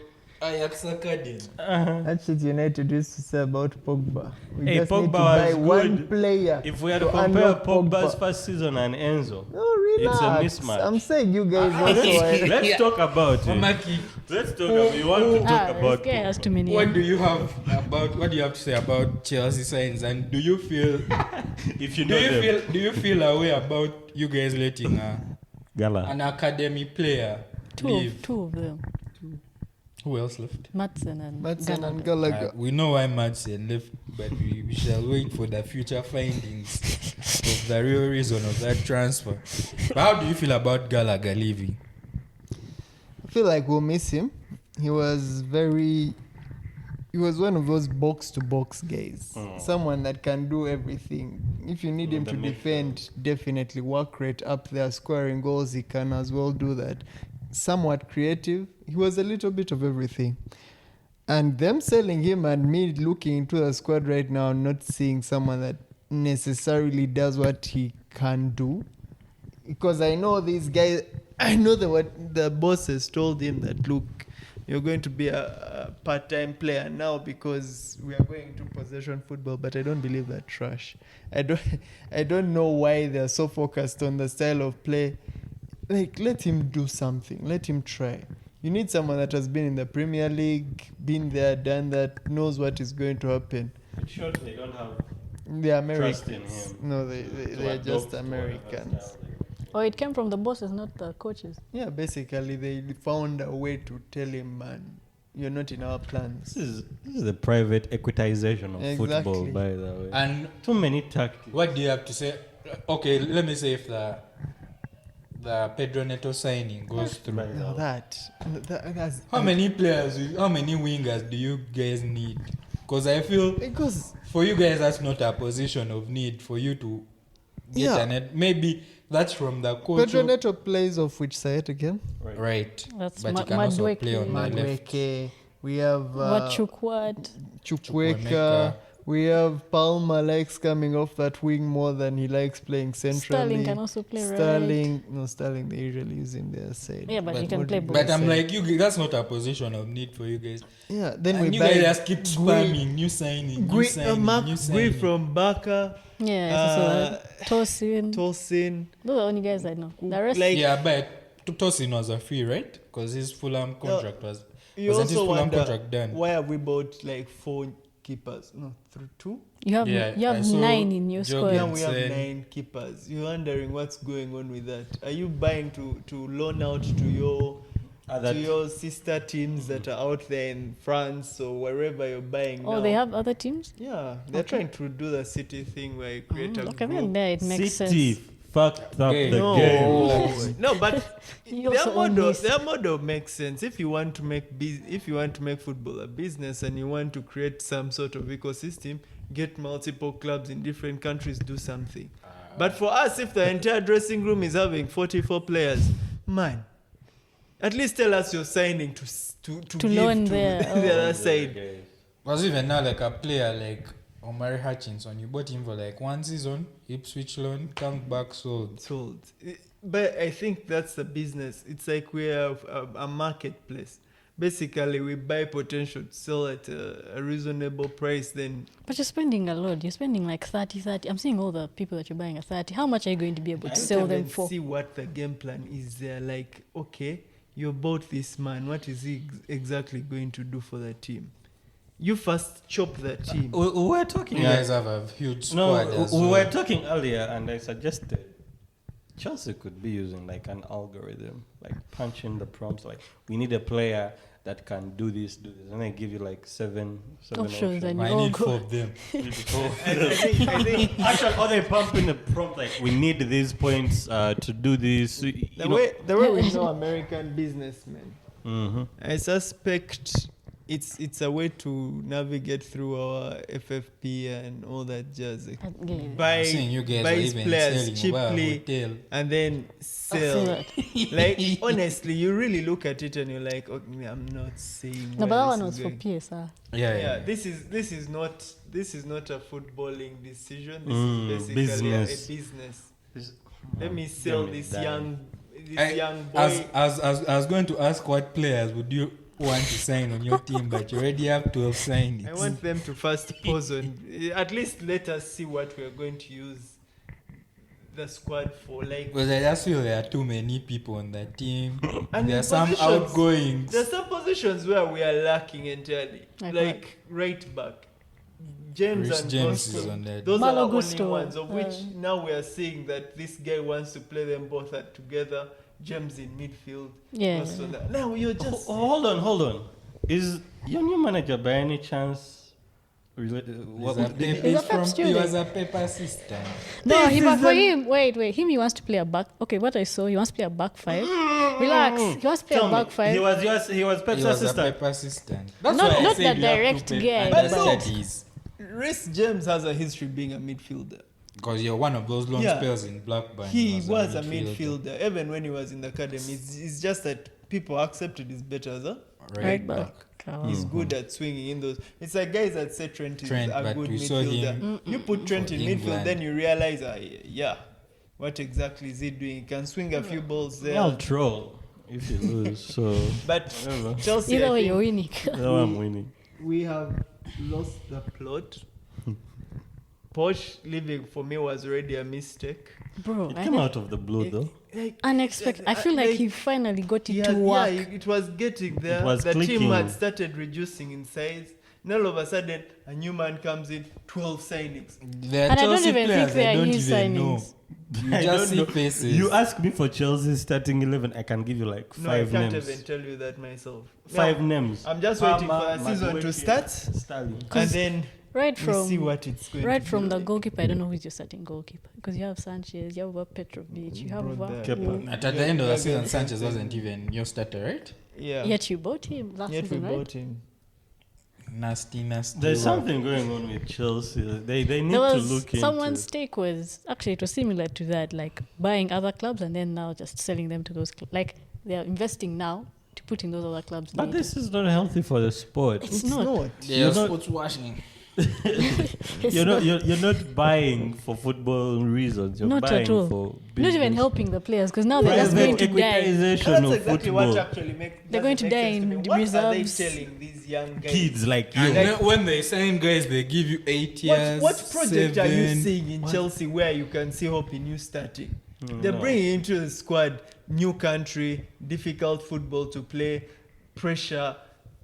Ajax Academy. That's what United used to say about Pogba. We Hey, just need to Pogba buy was one good. player. If we had to to compare unlock Pogba's Pogba. first season and Enzo, No, relax. It's a mismatch. I'm saying you guys also let's talk about it. Mamaki, Let's talk about. We want to talk This about. guy has Pogba. too many. what do you have to say about Chelsea signs? And do you feel If you know them, do you feel a way about you guys letting Gala. an academy player leave? Two of them. Who else left? Madsen and Madsen and Gallagher. Gallagher. We know why Madsen left, but we shall wait for the future findings of the real reason of that transfer. But how do you feel about Gallagher leaving? I feel like we'll miss him. He was one of those box to box guys. Someone that can do everything. If you need him the to midfield. defend, definitely work rate up there, scoring goals, he can as well do that. Somewhat creative. He was a little bit of everything. And them selling him and me looking into the squad right now, not seeing someone that necessarily does what he can do. Because I know these guys, I know that what the bosses told him that, look, you're going to be a part-time player now because we are going to possession football, but I don't believe that trash. I don't know why they're so focused on the style of play. Like, let him do something. Let him try. You need someone that has been in the Premier League, been there, done that, knows what is going to happen. It shows they don't have They're Americans. trust in him. No, they're just Americans. Oh, it came from the bosses, not the coaches. Yeah, basically they found a way to tell him, man, you're not in our plans. This is the private equitization of Exactly. football, by the way. And Too many tactics. what do you have to say? Okay, let me say if the Pedro Neto signing goes through. Now that's How many wingers do you guys need? Because I feel because for you guys that's not a position of need for you to get Yeah. an ed. Maybe that's from the coach. Pedro Neto plays off which side again? Right. That's But he can also Madueke. play on the left. Madueke. We have Wachukwuat. Chukwuemeka. We have Palmer likes coming off that wing more than he likes playing centrally. Sterling can also play Sterling, they usually use him their side. Yeah, but he can play both. But I'm like, that's not a position of need for you guys. Yeah, then And we you buy guys just keep spamming, new signing, new signing, Mark new Gui signing. from Barca, Yeah, so Tosin. Tosin. Those are the only guys I know. The rest, Like, Yeah, but Tosin was a free, right? Because his Fulham contract wasn't his also Fulham wonder contract done? why have we bought like 4 keepers? No, 2? you have Yeah, you I have saw 9 in your Joe squad. Now we have Saying- 9 keepers. You're wondering what's going on with that. Are you buying to loan out to your sister teams that are out there in France or wherever you're buying now? Oh, they have other teams? Yeah, they're trying to do the City thing where you create a Okay, group. then there it makes City sense. fucked up Okay. the No, game. no, but You also own this. their model makes sense. If you want to make football a business and you want to create some sort of ecosystem, get multiple clubs in different countries, do something. But for us, if the entire dressing room is having 44 players, man, at least tell us you're signing to give loan to there. the other side. Was even now like a player like Omari Hutchinson, you bought him for like 1 season, Ipswich loan, come back sold. But I think that's the business. It's like we're a marketplace. Basically, we buy potential to sell at a reasonable price. Then But you're spending a lot. You're spending like 30. I'm seeing all the people that you're buying at 30. How much are you going to be able to sell them for? See what the game plan is. They're like, okay, you bought this man. What is he exactly going to do for the team? You first chop the team. We were talking. You guys have a huge squad as we well. were talking earlier, and I suggested Chelsea could be using like an algorithm, like punch in the prompts, like we need a player that can do this, and they give you like seven Options, options. and I you all need go. 4 of them. I think Actually, or they pump in the prompt like we need these points to do this. the way we know American businessmen, Mm-hmm. I suspect it's a way to navigate through our FFP and all that jazz. Buy You guys buy are his even players selling over a cheaply hotel. and then sell. Like honestly, you really look at it and you're like, okay, I'm not saying. No, but that one this was is for going. PSR. Yeah, this is not a footballing decision. This is basically a business. Let me sell this young boy. I was going to ask what players would you want to sign on your team, but you already have 12 signings. I want them to first pause on. At least let us see what we are going to use the squad for. Like, because I just feel there are too many people on that team. and There are in some positions- outgoings. There's some positions where we are lacking entirely, like right back. James Rich and James Gusto. is on that. Those are the Malo only Gusto, ones of which now we are seeing that this guy wants to play them both together. James in midfield. Yeah. Gusto there. Now you're just Hold on. Is your new manager by any chance related? He's a Pep He student. was a paper assistant. No, This but is for an- him, wait, him, he wants to play a back. Okay, what I saw, he wants to play a back five. Relax, he wants to play a back five. He was Pep's He was a assistant. paper assistant. That's Not- why I not said the you have direct to guy, but- studies. Reece James has a history being a midfielder. Because you're one of those long Yeah. spells in Blackburn. He was a midfielder, even when he was in the academy. It's just that people accepted he's better as a. Right back. He's good at swinging in those. It's like guys that say Trent is Trent, a but good we saw midfielder. him You put Trent for in midfield, England. then you realize, yeah, what exactly is he doing? He can swing a few balls there. I'll troll if you lose. So But whatever. Chelsea, Either I way, think you're winning. No, I'm winning. we have lost the plot. Posh leaving for me was already a mistake. Bro, It came out of the blue though. Like, unexpected. I feel like he finally got it yeah, to work. it was getting there. It was the team clicking. had started reducing in size. And all of a sudden, a new man comes in, 12 signings. There are And I don't Chelsea even think players they I are don't new even know. signings. You I just don't see know. faces. You ask me for Chelsea's starting 11, I can give you like No, I five can't names. even tell you that myself. Five Now, names. I'm just waiting for the Palmer, season to Madueke, start, Sterling. and then Right we see from what it's going right to from be the like. goalkeeper, I don't know who's your starting goalkeeper because you have Sanchez, you have Petrovic, you have Brother. Kepa. At the end of the season, Sanchez wasn't even your starter, right? Yeah. Yet you bought him last Yet we season, right? bought him. Nasty. There's work. something going on with Chelsea. They need There to was look into someone's take was actually it was similar to that, like buying other clubs and then now just selling them to those like they are investing now to put in those other clubs. But later. this is not healthy for the sport. It's not. Yeah, You're not- sports washing. It's You're not buying for football reasons. You're Not buying at all. for not business. even helping the players because now they're just going to die. Equitization That's of exactly football. what actually makes. They're going to die in What are they reserves. telling these young guys? Kids like you. And when they sign guys, they give you 8 years. What project are you 7. seeing in Chelsea where you can see hope in you starting? They're no. bringing into the squad new country, difficult football to play, pressure.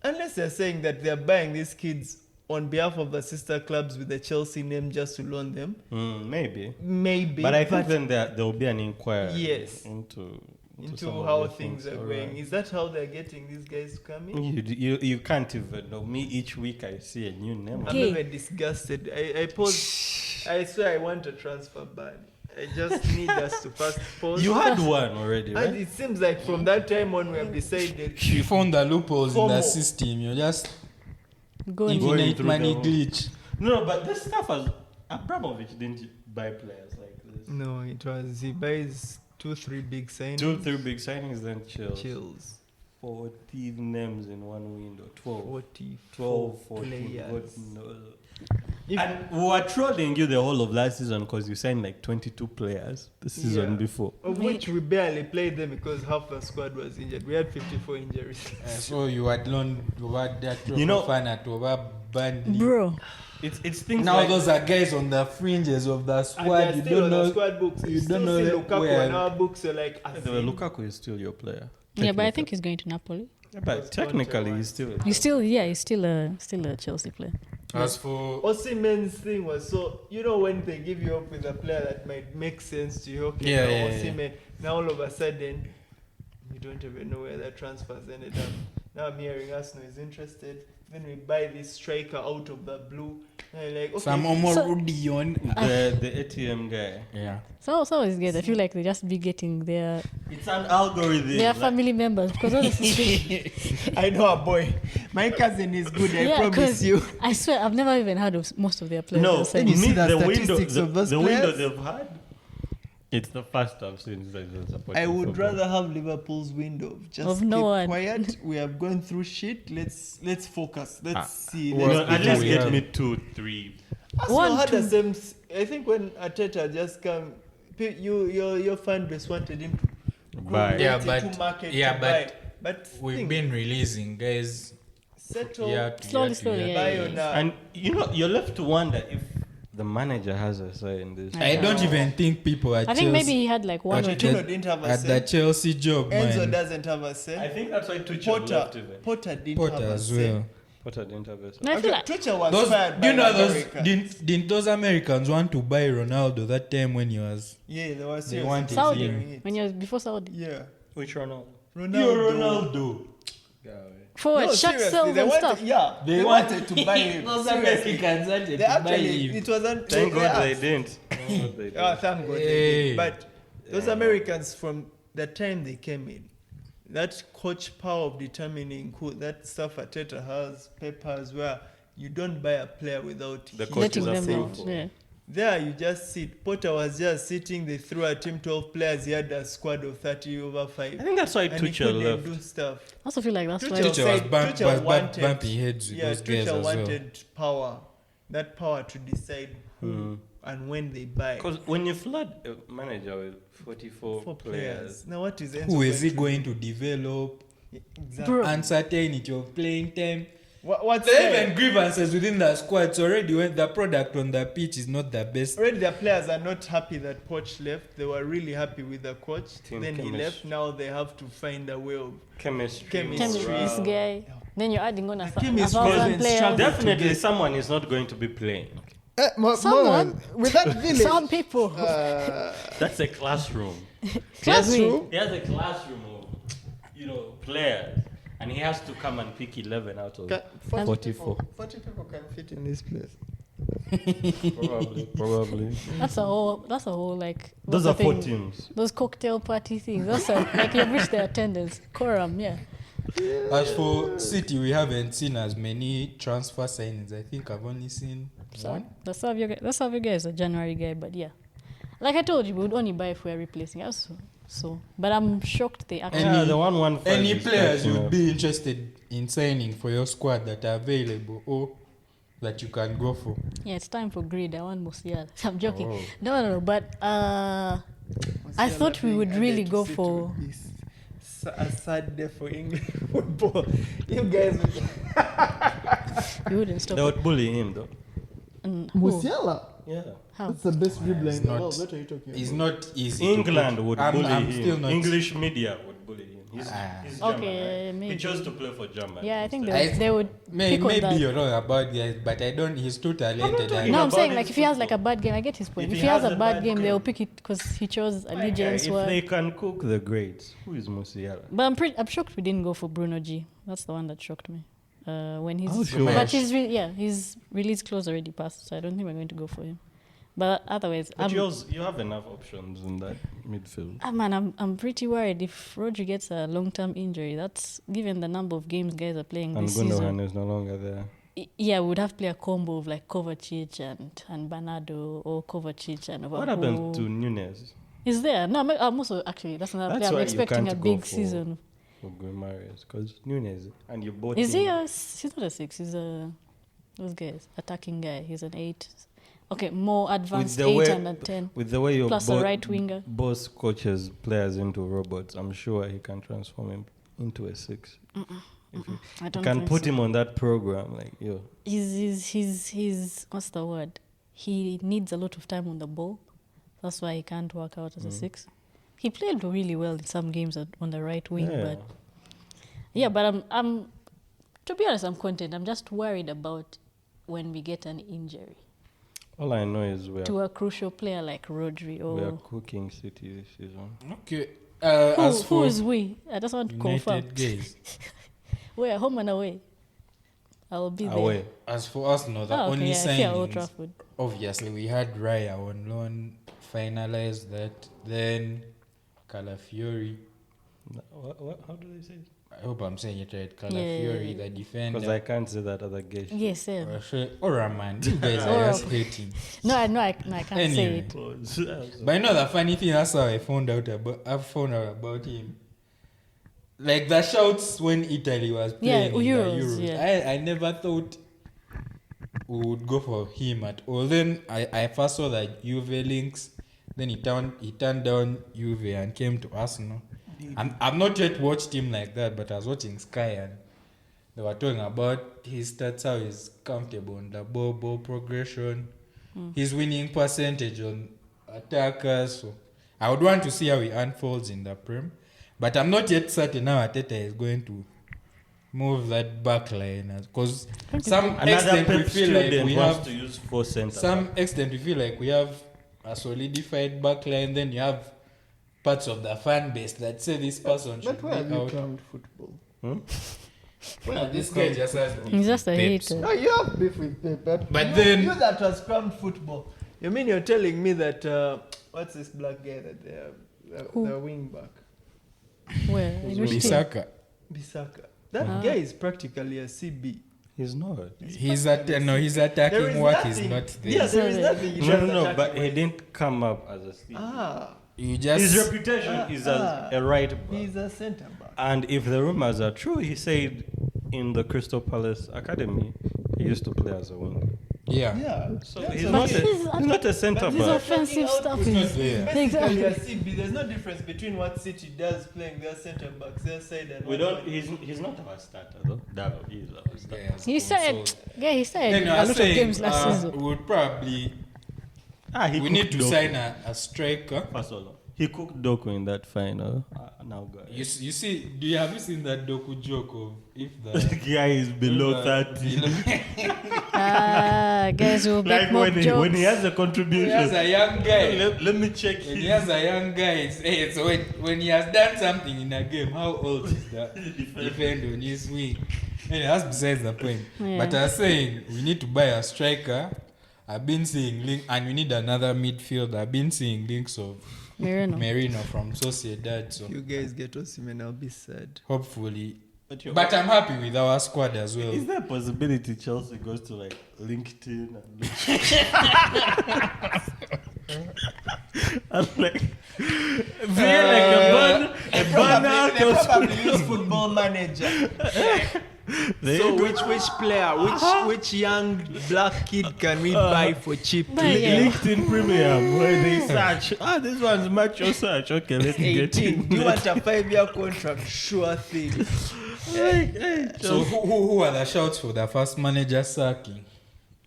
Unless they're saying that they're buying these kids on behalf of the sister clubs with the Chelsea name just to loan them, Maybe. maybe. But I think then there will be an inquiry Yes. into into some of how the things are All going. right. Is that how they're getting these guys to come in? You can't even know. Me, each week I see a new name. I'm Okay. even disgusted. I pause. I swear I want a transfer ban. I just need us to first pause. You had one already, And right? it seems like from that time on we have decided. You found the loopholes in the Formal. system. You're just Go and Going infinite through money the- glitch. No, but this stuff was Abramovich didn't buy players like this. No, it was he buys 2-3 big signings. 2-3 big signings, then chills. Chills. 14 names in one window. 12. 40, 12, 14. players. God knows. If- And we were trolling you the whole of last season because you signed like 22 players the season Yeah. before. Of which we barely played them because half the squad was injured. We had 54 injuries. So you had loaned over that You know- Fana to over Burnley. bro. It's things Now like those are guys on the fringes of the And squad. they're You still don't on the know. squad books. you You don't still know see that Lukaku where- on our books. So like, I the think Lukaku is still your player. Yeah, but I Technically. think he's going to Napoli. Yeah, but technically he's still. He's still a Chelsea player. As for Osimhen's thing was so when they give you up with a player that might make sense to you. Okay, Yeah, now yeah, Osimhen. Now all of a sudden, you don't even know where the transfers ended up. Now I'm hearing Arsenal is interested. Then we buy this striker out of the blue. And like, okay, Some Omorodion. The ATM guy. Yeah. So is good. I feel like they just be getting their It's an algorithm. family members because honestly, I know a boy. My cousin is good. I promise 'cause you. I swear I've never even heard of most of their players. No, they're saying. you see the the window, statistics of those the window players? they've had. It's the first I've seen since I've supported I would football. rather have Liverpool's window. Just Of keep no one. quiet. We have gone through shit. Let's focus. Let's see. well, Well, at least we get have- me 2, 3. Arsenal One, had the two. same. I think when Arteta just come, your fan base wanted him to Buy. Yeah, to but- market yeah, to but buy. But We've think, been releasing guys. settle. Slowly, yeah. Buy on And you know, you're left to wonder if the manager has a say in this. I don't even think people at I think Chelsea, maybe he had like one or two. Pochettino didn't have a at say. the Chelsea job, Enzo man. doesn't have a say. I think that's why Tuchel left even. Potter didn't Potter have a as say. well. Potter didn't have a say. No, I feel like Tuchel was Those, fired do you by know the those? Americans. Didn't those Americans want to buy Ronaldo that time when he was? Yeah, they were They serious. wanted Saudi him. when he was before Saudi. Yeah. Which Ronaldo? Ronaldo. Forward, No, shut seriously, self they and wanted, stuff. yeah, they wanted to buy him. Those Seriously. Americans wanted They to buy actually, him. it wasn't. Thank God they asked. didn't. Thank God they Oh, didn't. thank God they Hey. did. But those Americans, from the time they came in, that coach power of determining who that stuff Arteta has, papers where you don't buy a player without The his coach Letting is them know. approval. Yeah. There you just sit. Potter was just sitting. They threw at him 12 players. He had a squad of 30 over 5. I think that's why And he Tuchel couldn't left. do stuff. I also feel like that's Tuchel why. Tuchel was said- bump, Tuchel was wanted- bumpy heads with Yeah, those guys Tuchel as well. wanted power. That power to decide who and when they buy. Because when you flood a manager with 44 For players, players. Now what is Enzo Who is he to going to develop? do? Exactly. Bro. Uncertainty of playing time. What's There are there? even grievances within the squad. So already when the product on the pitch is not the best. Already their players are not happy that Poch left. They were really happy with the coach. Team Then he chemistry. left. Now they have to find a way of chemistry. Chemistry, morale. this guy. Then you're adding on a chemistry thousand is players. struggle. Definitely someone is not going to be playing. Someone with that village. Some people. That's a classroom. Classroom. He has a classroom of, players. And he has to come and pick 11 out of 44. 40 people can fit in this place. Probably. That's a whole like. Those what's are the 4 thing? teams. Those cocktail party things. That's like you've reached their attendance. Quorum, yeah. As for City, we haven't seen as many transfer signings. I think I've only seen one. The Savio guy is a January guy, but yeah. Like I told you, we would only buy if we're replacing us. So, but I'm shocked they actually. Yeah, the 115. Any is players catching you'd up. be interested in signing for your squad that are available or that you can go for? Yeah, it's time for greed. I want Musiala. I'm joking. Oh. No. But I thought we would really go for. A sad day for English football. You guys would... You wouldn't stop. They would bully him, though. Who? Musiala? Yeah. How? That's the best dribbler in the not- world. What are you talking It's about? not easy. England to put. would I'm bully still him. not. English media would bully him. He's German, Okay, right? maybe. He chose to play for Germany. Yeah, I think instead. they would pick on Maybe that. you're wrong about guys, but I don't. He's too talented. talking and- No, I'm about saying his like if he has football. like a bad game, I get his point. If If he he has has a a bad bad game, game. they'll pick it because he chose allegiance. If they can cook the grades, who is Musiala? But I'm shocked we didn't go for Bruno G. That's the one that shocked me. When he's Oh, sure. but his release clause already passed, so I don't think we're going to go for him. But otherwise, But you have enough options in that midfield. man, I'm pretty worried if Rodri gets a long-term injury. That's given the number of games guys are playing And this season. Gundogan is no longer there. Yeah, we would have to play a combo of like Kovacic and Bernardo or Kovacic and What happened to Nunes Is there? No, I'm also actually that's another That's player. I'm why you expecting a can't big go for- season. for Guimaraes? Because Nunes, and you bought Is him. he a? He's not a 6. He's a those guys attacking guy. He's an 8. Okay, more advanced the 8 way- and a 10. With the way you Plus a right winger. boss coaches players into robots, I'm sure he can transform him into a 6. If you I don't can think put so. him on that program, like yo. He's what's the word? He needs a lot of time on the ball. That's why he can't work out as a 6. He played really well in some games on the right wing, Yeah. but yeah, but I'm to be honest, I'm content. I'm just worried about when we get an injury All I know is to a crucial player like Rodri we are or cooking City this season. Okay. As who for is we? I just want to confirm. United guys, Where? Home and away? I'll be there. Away. As for us, no, the Oh, okay, only yeah, I fear Old signings, Trafford. obviously, we had Raya on loan, finalized that. Then Calafiori. How do they say it? I hope I'm saying it right. Yeah. Calafiori, the defender. Because I can't say that other gay shit. Yes, sir. Ora, man, you guys are Ora. just hating. No, I can't say Anyway. it. But you know the funny thing, that's how I found out about him. Like the shouts when Italy was Yeah, playing in Euros, the Euros. yeah. I never thought we would go for him at all. Then I first saw that Juve links. Then he turned down Juve and came to Arsenal. I've not yet watched him like that, but I was watching Sky and they were talking about his stats, how he's comfortable on the ball progression, his winning percentage on attackers. So I would want to see how he unfolds in the Prem. But I'm not yet certain how Arteta is going to move that back line. Because some Another extent we Pep feel like student we wants have to use 4 centre. some extent we feel like we have a solidified back line. Then you have parts of the fan base that say this person should But where have be you out. crowned football? Well, this guy just has beef He's just a with Pep, hater. so- No, you have beef with Pep. But you, then- you that has crowned football. You mean you're telling me that what's this black guy that they have, Who? the wing back, Where? In which team? Bisaka. Bisaka? That Ah. guy is practically a CB. He's not. His attacking There is work is nothing- not there. Yeah, there is nothing. he No, does no, but attacking he wise. didn't come up as a sleeper. Ah, You just His reputation is as a right back. he's a centre back. And if the rumors are true, he said in the Crystal Palace Academy, he used to play as a winger. yeah. Yeah. So That's he's okay. not, But he's not a centre But His back. offensive stuff It's not is there. Basically, a exactly. CB. There's no difference between what City does playing their centre backs, their side, and We what don't. one- He's not our starter though. That is our starter. Yeah, He started. Yeah, he started Then a I lot was of saying, games last season. we would probably He we need to cooked sign Doku. a striker. First of all, he cooked Doku in that final. Now, You, guys, you see, have you seen that doku joke of if the the guy is below 30. Guys will Like make more when he jokes. has a he contribution. has a young guy. Let me check. When he has a young guy, it's, hey, so when he has done something in a game, how old is that defender on his wing? Anyway, that's besides the point. Yeah. But I was saying we need to buy a striker. I've been seeing and we need another midfielder. I've been seeing links of Merino. from Sociedad. So You guys get Osimhen, I'll be sad. hopefully, But, but I'm happy with our squad as well. is there a possibility Chelsea goes to like LinkedIn and I'm like, feel like a banner. They probably use Football Manager. So which player, which young black kid can we buy for cheap? But yeah. LinkedIn Premium where they search. This one's macho search. Okay, let's get 18. it. Do you want a 5-year contract? Sure thing. So who are the shouts for the first manager sacking?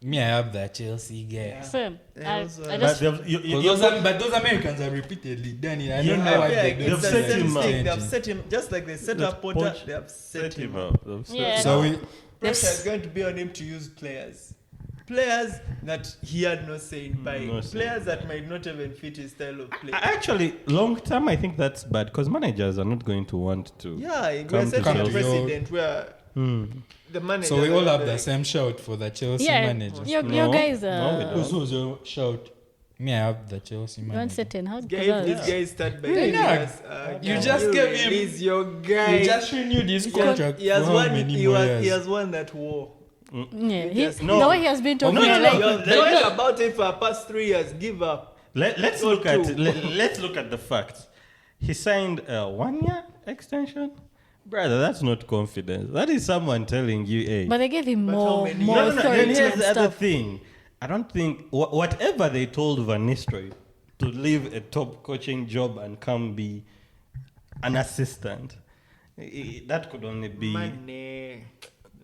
Me, I have the Chelsea guy. Same. Yeah, I also- But just those Americans have repeatedly done it. I Yeah, don't know what Yeah, they it's do. the set same him up. thing. They have set him just like they set up Potter. Poch- They have set him him up. up. Yeah. So we Pressure is going to be on him to use players that he had no say in buying, No say. players that might not even fit his style of play. Actually, long term, I think that's bad because managers are not going to want to. Yeah, we're Come to setting a Chelsea. precedent where the manager. So we all have the same shout for the Chelsea yeah. manager. Your No. guys No, we don't. Who's your shout? Me, I have the Chelsea One manager. certain how If this guy start by Really? telling us, You can just gave him- release your guy. You just renewed his contract he has for how one. many He more has years? won that war. Yeah, Just- the way he has been talking, no, no, like, no. You're talking about it for the past 3 years. Give up. Let's Go look at to. let's look at the facts. He signed a 1-year extension. Brother, that's not confidence. That is someone telling you, hey. but they gave him But how more many- more No. Then authority here's and the other stuff. thing. I don't think whatever they told Van Nistelrooy to leave a top coaching job and come be an assistant, that could only be Money.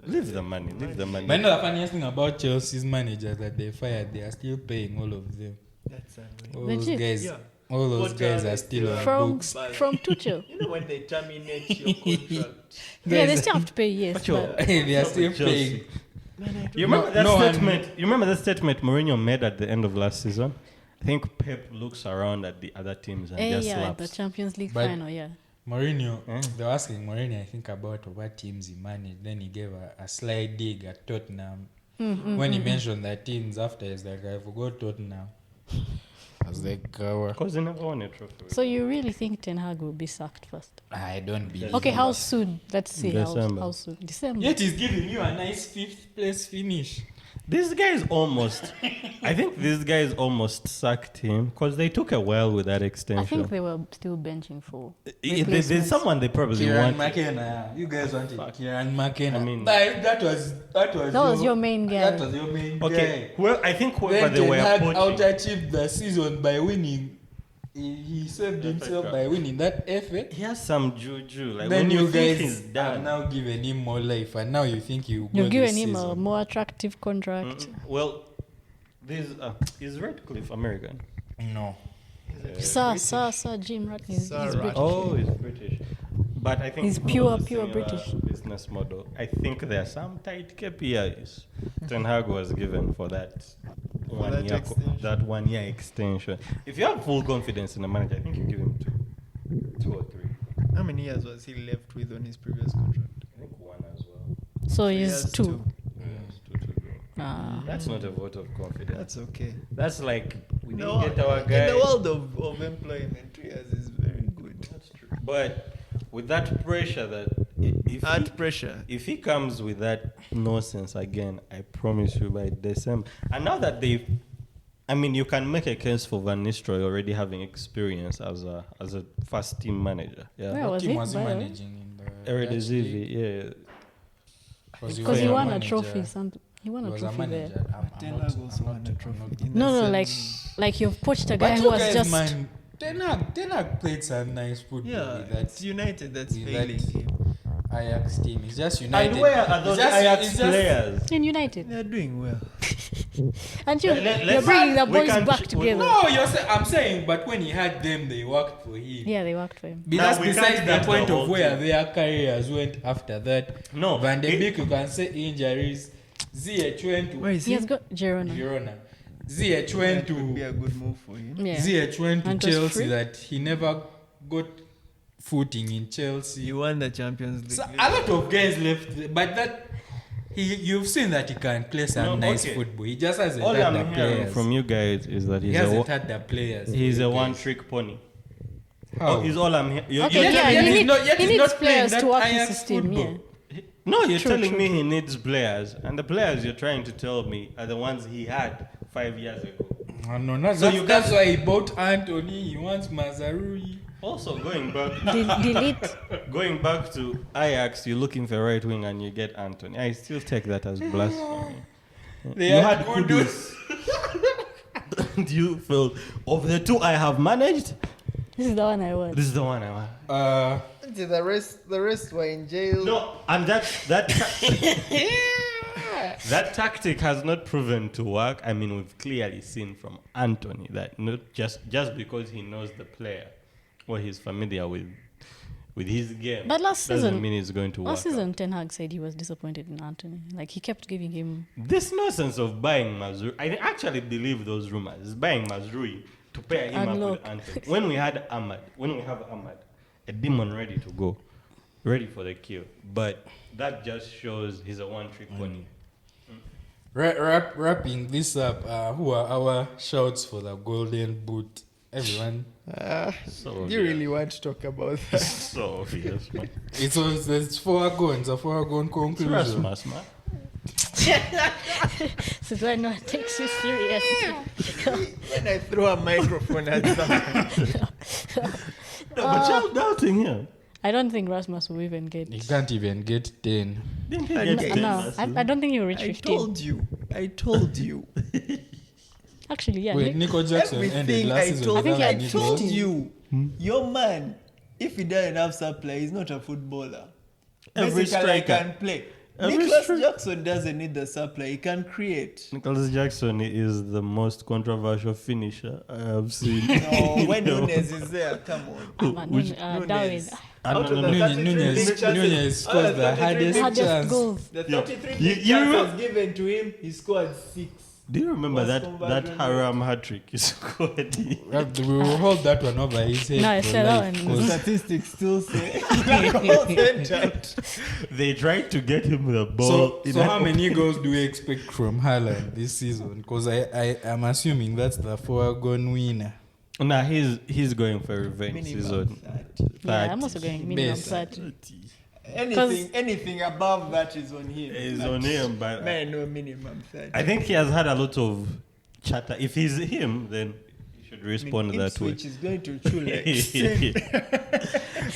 leave the money. Leave the money. But you know the funniest thing about Chelsea's managers that they fired, they are still paying all of them. That's annoying. All those Legit. guys, Yeah. all those What guys are are they still still on From books. from Tuchel. You know when they terminate your contract? Yeah, they still have to pay. Yes, but They are still Chelsea. paying. You remember No, that no, statement? You remember that statement Mourinho made at the end of last season? I think Pep looks around at the other teams and just yeah, slaps. the Champions League But- final. Yeah, Mourinho, they were asking Mourinho, I think, about what teams he managed. Then he gave a slight dig at Tottenham. When he mentioned their teams after, he's like, I forgot Tottenham. I was like, Because they never won a trophy. So you really think Ten Hag will be sacked first? I don't believe. Okay, how soon? Let's see. December. How soon? December. Yet he's giving you a nice 5th place finish. This guy is almost. I think this guy is almost sacked him because they took a while with that extension. I think they were still benching for. There's someone they probably Kieran want. McKenna. You guys wanted Kieran McKenna. I mean- that was your main guy. That was your main Okay, guy. well, I think whoever Then they were Ten Hag poaching. out-achieved the season by winning. He saved himself by winning that FA. He has some juju. Like Then when you think he's guys have done. now given him more life, and now you think you You've go given this him a season. more attractive contract. Well, this is Radcliffe American. No. Sir Jim Ratcliffe. He's Sir British. Oh, he's British. But I think He's because pure of the similar British. business model. I think there are some tight KPIs Ten Hag was given for that that 1 year extension. If you have full confidence in the manager, I think you give him two or three. How many years was he left with on his previous contract? I think one as well. So He he's has 2. Two to go. Ah. That's not a vote of confidence. That's okay. That's like we didn't No, get our guy. in the world of employment, 2 years is very good. That's true. But with that pressure that if he comes with that nonsense again, I promise you by December. And now that you can make a case for Van Nistelrooy already having experience as a first team manager. Yeah. Where What was team he? was he By the way? managing in the Eredivisie, yeah. Because he won a manager? trophy. He won He a was a trophy there. manager. Ten Hag also won a trophy. in No, the like sense- like you've poached a guy But who you was guys, just. man, Ten Hag played some nice football Yeah, with that it's United that's with failing that- him. Ajax team. It's just United. And where are those It's just- Ajax it's just- players? In United, They're doing well. and Let's- you're bringing the we boys can back ch- together. No, I'm saying, but when he had them, they worked for him. Yeah, they worked for him. Now, That's we can't besides get the point the of whole where team. their careers went after that. No, Van de it- Beek, you can say injuries. Ziyech went Where to is He he? has got Girona. Girona. Ziyech went That would be to a good move for him. Yeah. Ziyech went to And it was Chelsea. free. That he never got footing in Chelsea. He won the Champions League. So a lot of guys left, but that you've seen that he can play some No, nice okay. football. He just hasn't All had the I'm hearing players. from you guys is that He he's hasn't had the players. he's a Guys. one-trick pony. How? Oh, is all I'm hearing. Okay, Yet yeah, he's he, not- yet he he's needs not playing players that to work his Ajax system. football. Yeah. No, you're True, telling true, me true. he needs players, and the players you're trying to tell me are the ones he had 5 years ago. No, not So so you that's guys- why he bought Anthony. He wants Mazarui. Also, going back to Ajax, you're looking for a right wing and you get Anthony. I still take that as blasphemy. They You had had Kudus. Do you feel of the two I have managed? This is the one I want. This is the one I want. The rest were in jail. No, and that that tactic has not proven to work. I mean, we've clearly seen from Anthony that not just because he knows the player or he's familiar with his game. But last doesn't season- mean it's going to work. Last season, Ten Hag said he was disappointed in Anthony. Like he kept giving him. This nonsense of buying Mazrui, I actually believe those rumors. Buying Mazrui to pair him And up look. with Anthony. When we have Ahmad, a demon ready to go, ready for the kill. But that just shows he's a one-trick pony. Wrapping this up, who are our shouts for the Golden Boot? Everyone. So You really want to talk about that? so obvious, man. It's foregone. It's a foregone It's conclusion. Rasmus, man. So do I know it takes you serious? When I throw a microphone at someone. No, but you're doubting him. I don't think Rasmus will even get. You can't even get 10. Didn't he I get know. 10 No, last season? I don't think he will reach I 15. told you. Actually, yeah. Wait, Nico Jackson ended Everything last I season. told think without I any I told goals. you. Your man, if he doesn't have supply, he's not a footballer. Every Basically, striker. I can play. Every Nicholas striker. Jackson doesn't need the supply. He can create. Nicholas Jackson is the most controversial finisher I have seen. No, when No. Nunes is there, come on. Man, Which- Darwin. Nunes. Ah, Out no, of no, the no. 33 Nunez big chances, Nunez out of scores the 33 hardest big Hardest chance. goals. The Yo, 33 you- big you chances remember- given to him, he scored 6. Do you remember Was that conversion Haram hat trick you scored? We will hold that one over his head. No, I for said that life, one. 'cause Statistics still say. They tried to get him the ball. So, in so an how open- many goals do we expect from Haaland this season? Because I am assuming that's the foregone winner. Nah, he's going for revenge season. Yeah, I'm also going minimum Best. 30. Anything above that is on him. It's on him, but Man, no minimum 30. I think he has had a lot of chatter. If he's him, then he should respond that way. Ipswich is going to chew like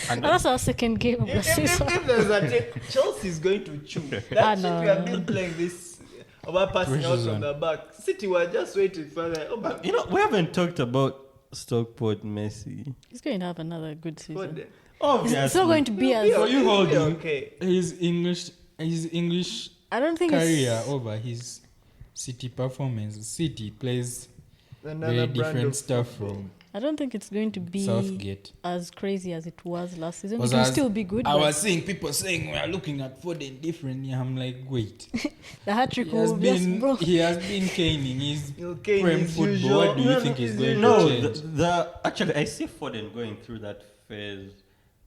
And that's our second game of the season. if there's a Chelsea is going to chew. That's no, it. We have been playing this over passing out from the back. City were just waiting for the. Oh, but You know, we haven't talked about Stockport Messi. He's going to have another good season. what Obviously. It's not going to be as. So you holding okay. his English I don't think career it's. over his City performance. City plays Another very brand different of stuff football. from I don't think it's going to be Southgate. as crazy as it was last season. It Was will as- still be good. I but was seeing people saying we are looking at Foden differently. I'm like, wait. the hat trick He has will just been bro. he has been caning his He'll cane Prem his football. usual- What do you No, think no, is his going No, to change? actually, I see Foden going through that phase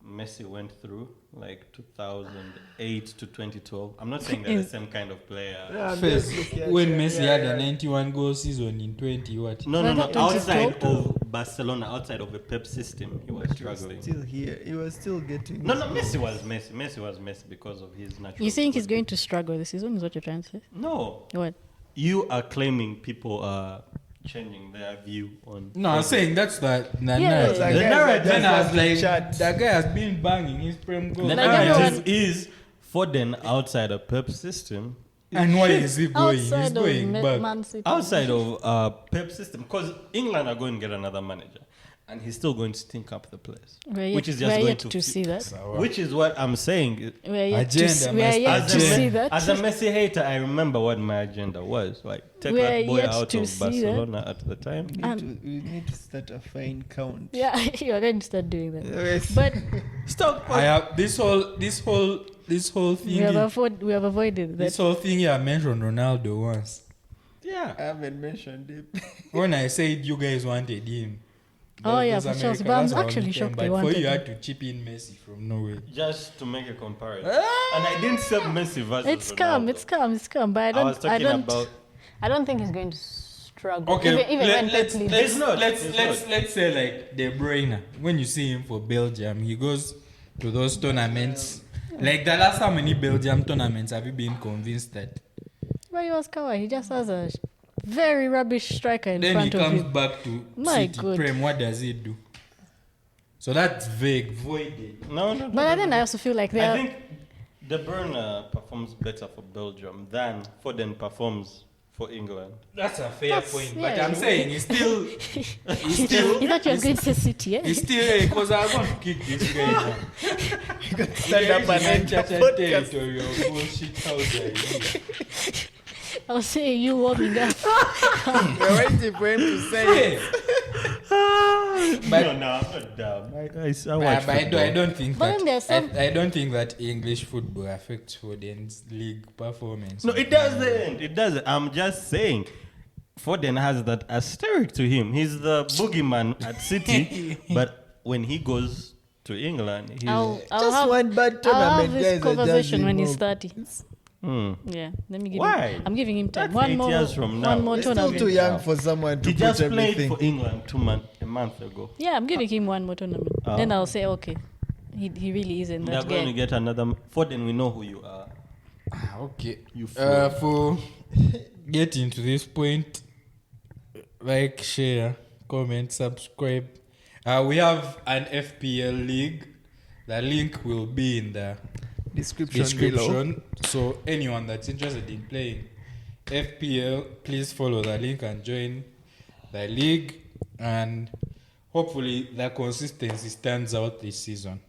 Messi went through, like 2008 to 2012. I'm not saying they're the same kind of player. Yeah, I'm First, just looking at when you. Messi Yeah, had yeah. a 91 goal season in 20 what? No, Was that outside 2012? of Barcelona, outside of the Pep system, he was struggling. Still here. He was still getting. No, his Messi goals. was Messi. Messi was Messi because of his natural. You think he's quality. going to struggle this season? Is what you're trying to say? No, What? you are claiming people are changing their view on. No, I'm saying that's the Yeah, narrative. That The guy narrative- just Then I was has like, chat. that guy has been banging his Prem goal. The Like narrative everyone- is Foden outside of Pep system. And why is he going? He's Outside of going back. Man City. Outside of Pep system, because England are going to get another manager, and he's still going to stink up the place, We're which yet, is just we're going yet to to see that. Which is what I'm saying. We're yet to Agenda, see, we are master yet to agenda. see that. As a Messi hater, I remember what my agenda was. Like, take We are that boy yet out to of see that. Barcelona at the time. We need to start a fine count. Yeah, you're going to start doing that. Yes. But Stop. I have this whole thing. we have avoided This that. whole thing here, I mentioned Ronaldo once. Yeah. I haven't mentioned him. When I said you guys wanted him. Oh, that yeah, was for America, Chelsea. But I'm that's our actually only shocked time. they But for wanted you, him. had to chip in Messi from Norway. Just to make a comparison. And I didn't say Messi versus It's calm, Ronaldo. it's calm, it's calm. But I was talking about. I don't think he's going to struggle. Okay, even when let's Pep leaves. It's not, it's let's say like De Bruyne. When you see him for Belgium, he goes to those tournaments. Like the last how many Belgium tournaments have you been convinced that? But he was kawaii. He just has a very rubbish striker in Then he front of comes him. back to My City God. Prem. What does he do? So that's vague, voided. No. But then I also feel like they I are. think De Bruyne performs better for Belgium than Foden performs for England. That's a fair That's- point. yeah, But I'm yeah. saying he's still, You thought you were going to say City, he's eh? still, because I want to kick this guy down. Stand up and end the podcast. territory of bullshit house idea. I was saying you warming up. We're waiting for him to say it. But- no, I'm not dumb. I watch But I football. don't think But then there's that some- I don't think that English football affects Foden's league performance. No, it doesn't. It doesn't. I'm just saying. Foden has that asterisk to him. He's the boogeyman at City, but when he goes to England, he's. I'll Just have, one bad I'll have tournament, this guys. are just conversation when he's removed. 30. Hmm. Yeah, let me give Why? him. I'm giving him time. That's 8 years from now. One more He's still tournament. too young for someone to He put just played everything. for England a month ago. Yeah, I'm giving him one more tournament. Oh. Then I'll say, okay, he really is in They're that going to game. get another. Foden, we know who you are. Okay. You fool. For getting to this point, like, share, comment, subscribe. We have an FPL league. The link will be in the Description below. description. So anyone that's interested in playing FPL, please follow the link and join the league. And hopefully the consistency stands out this season.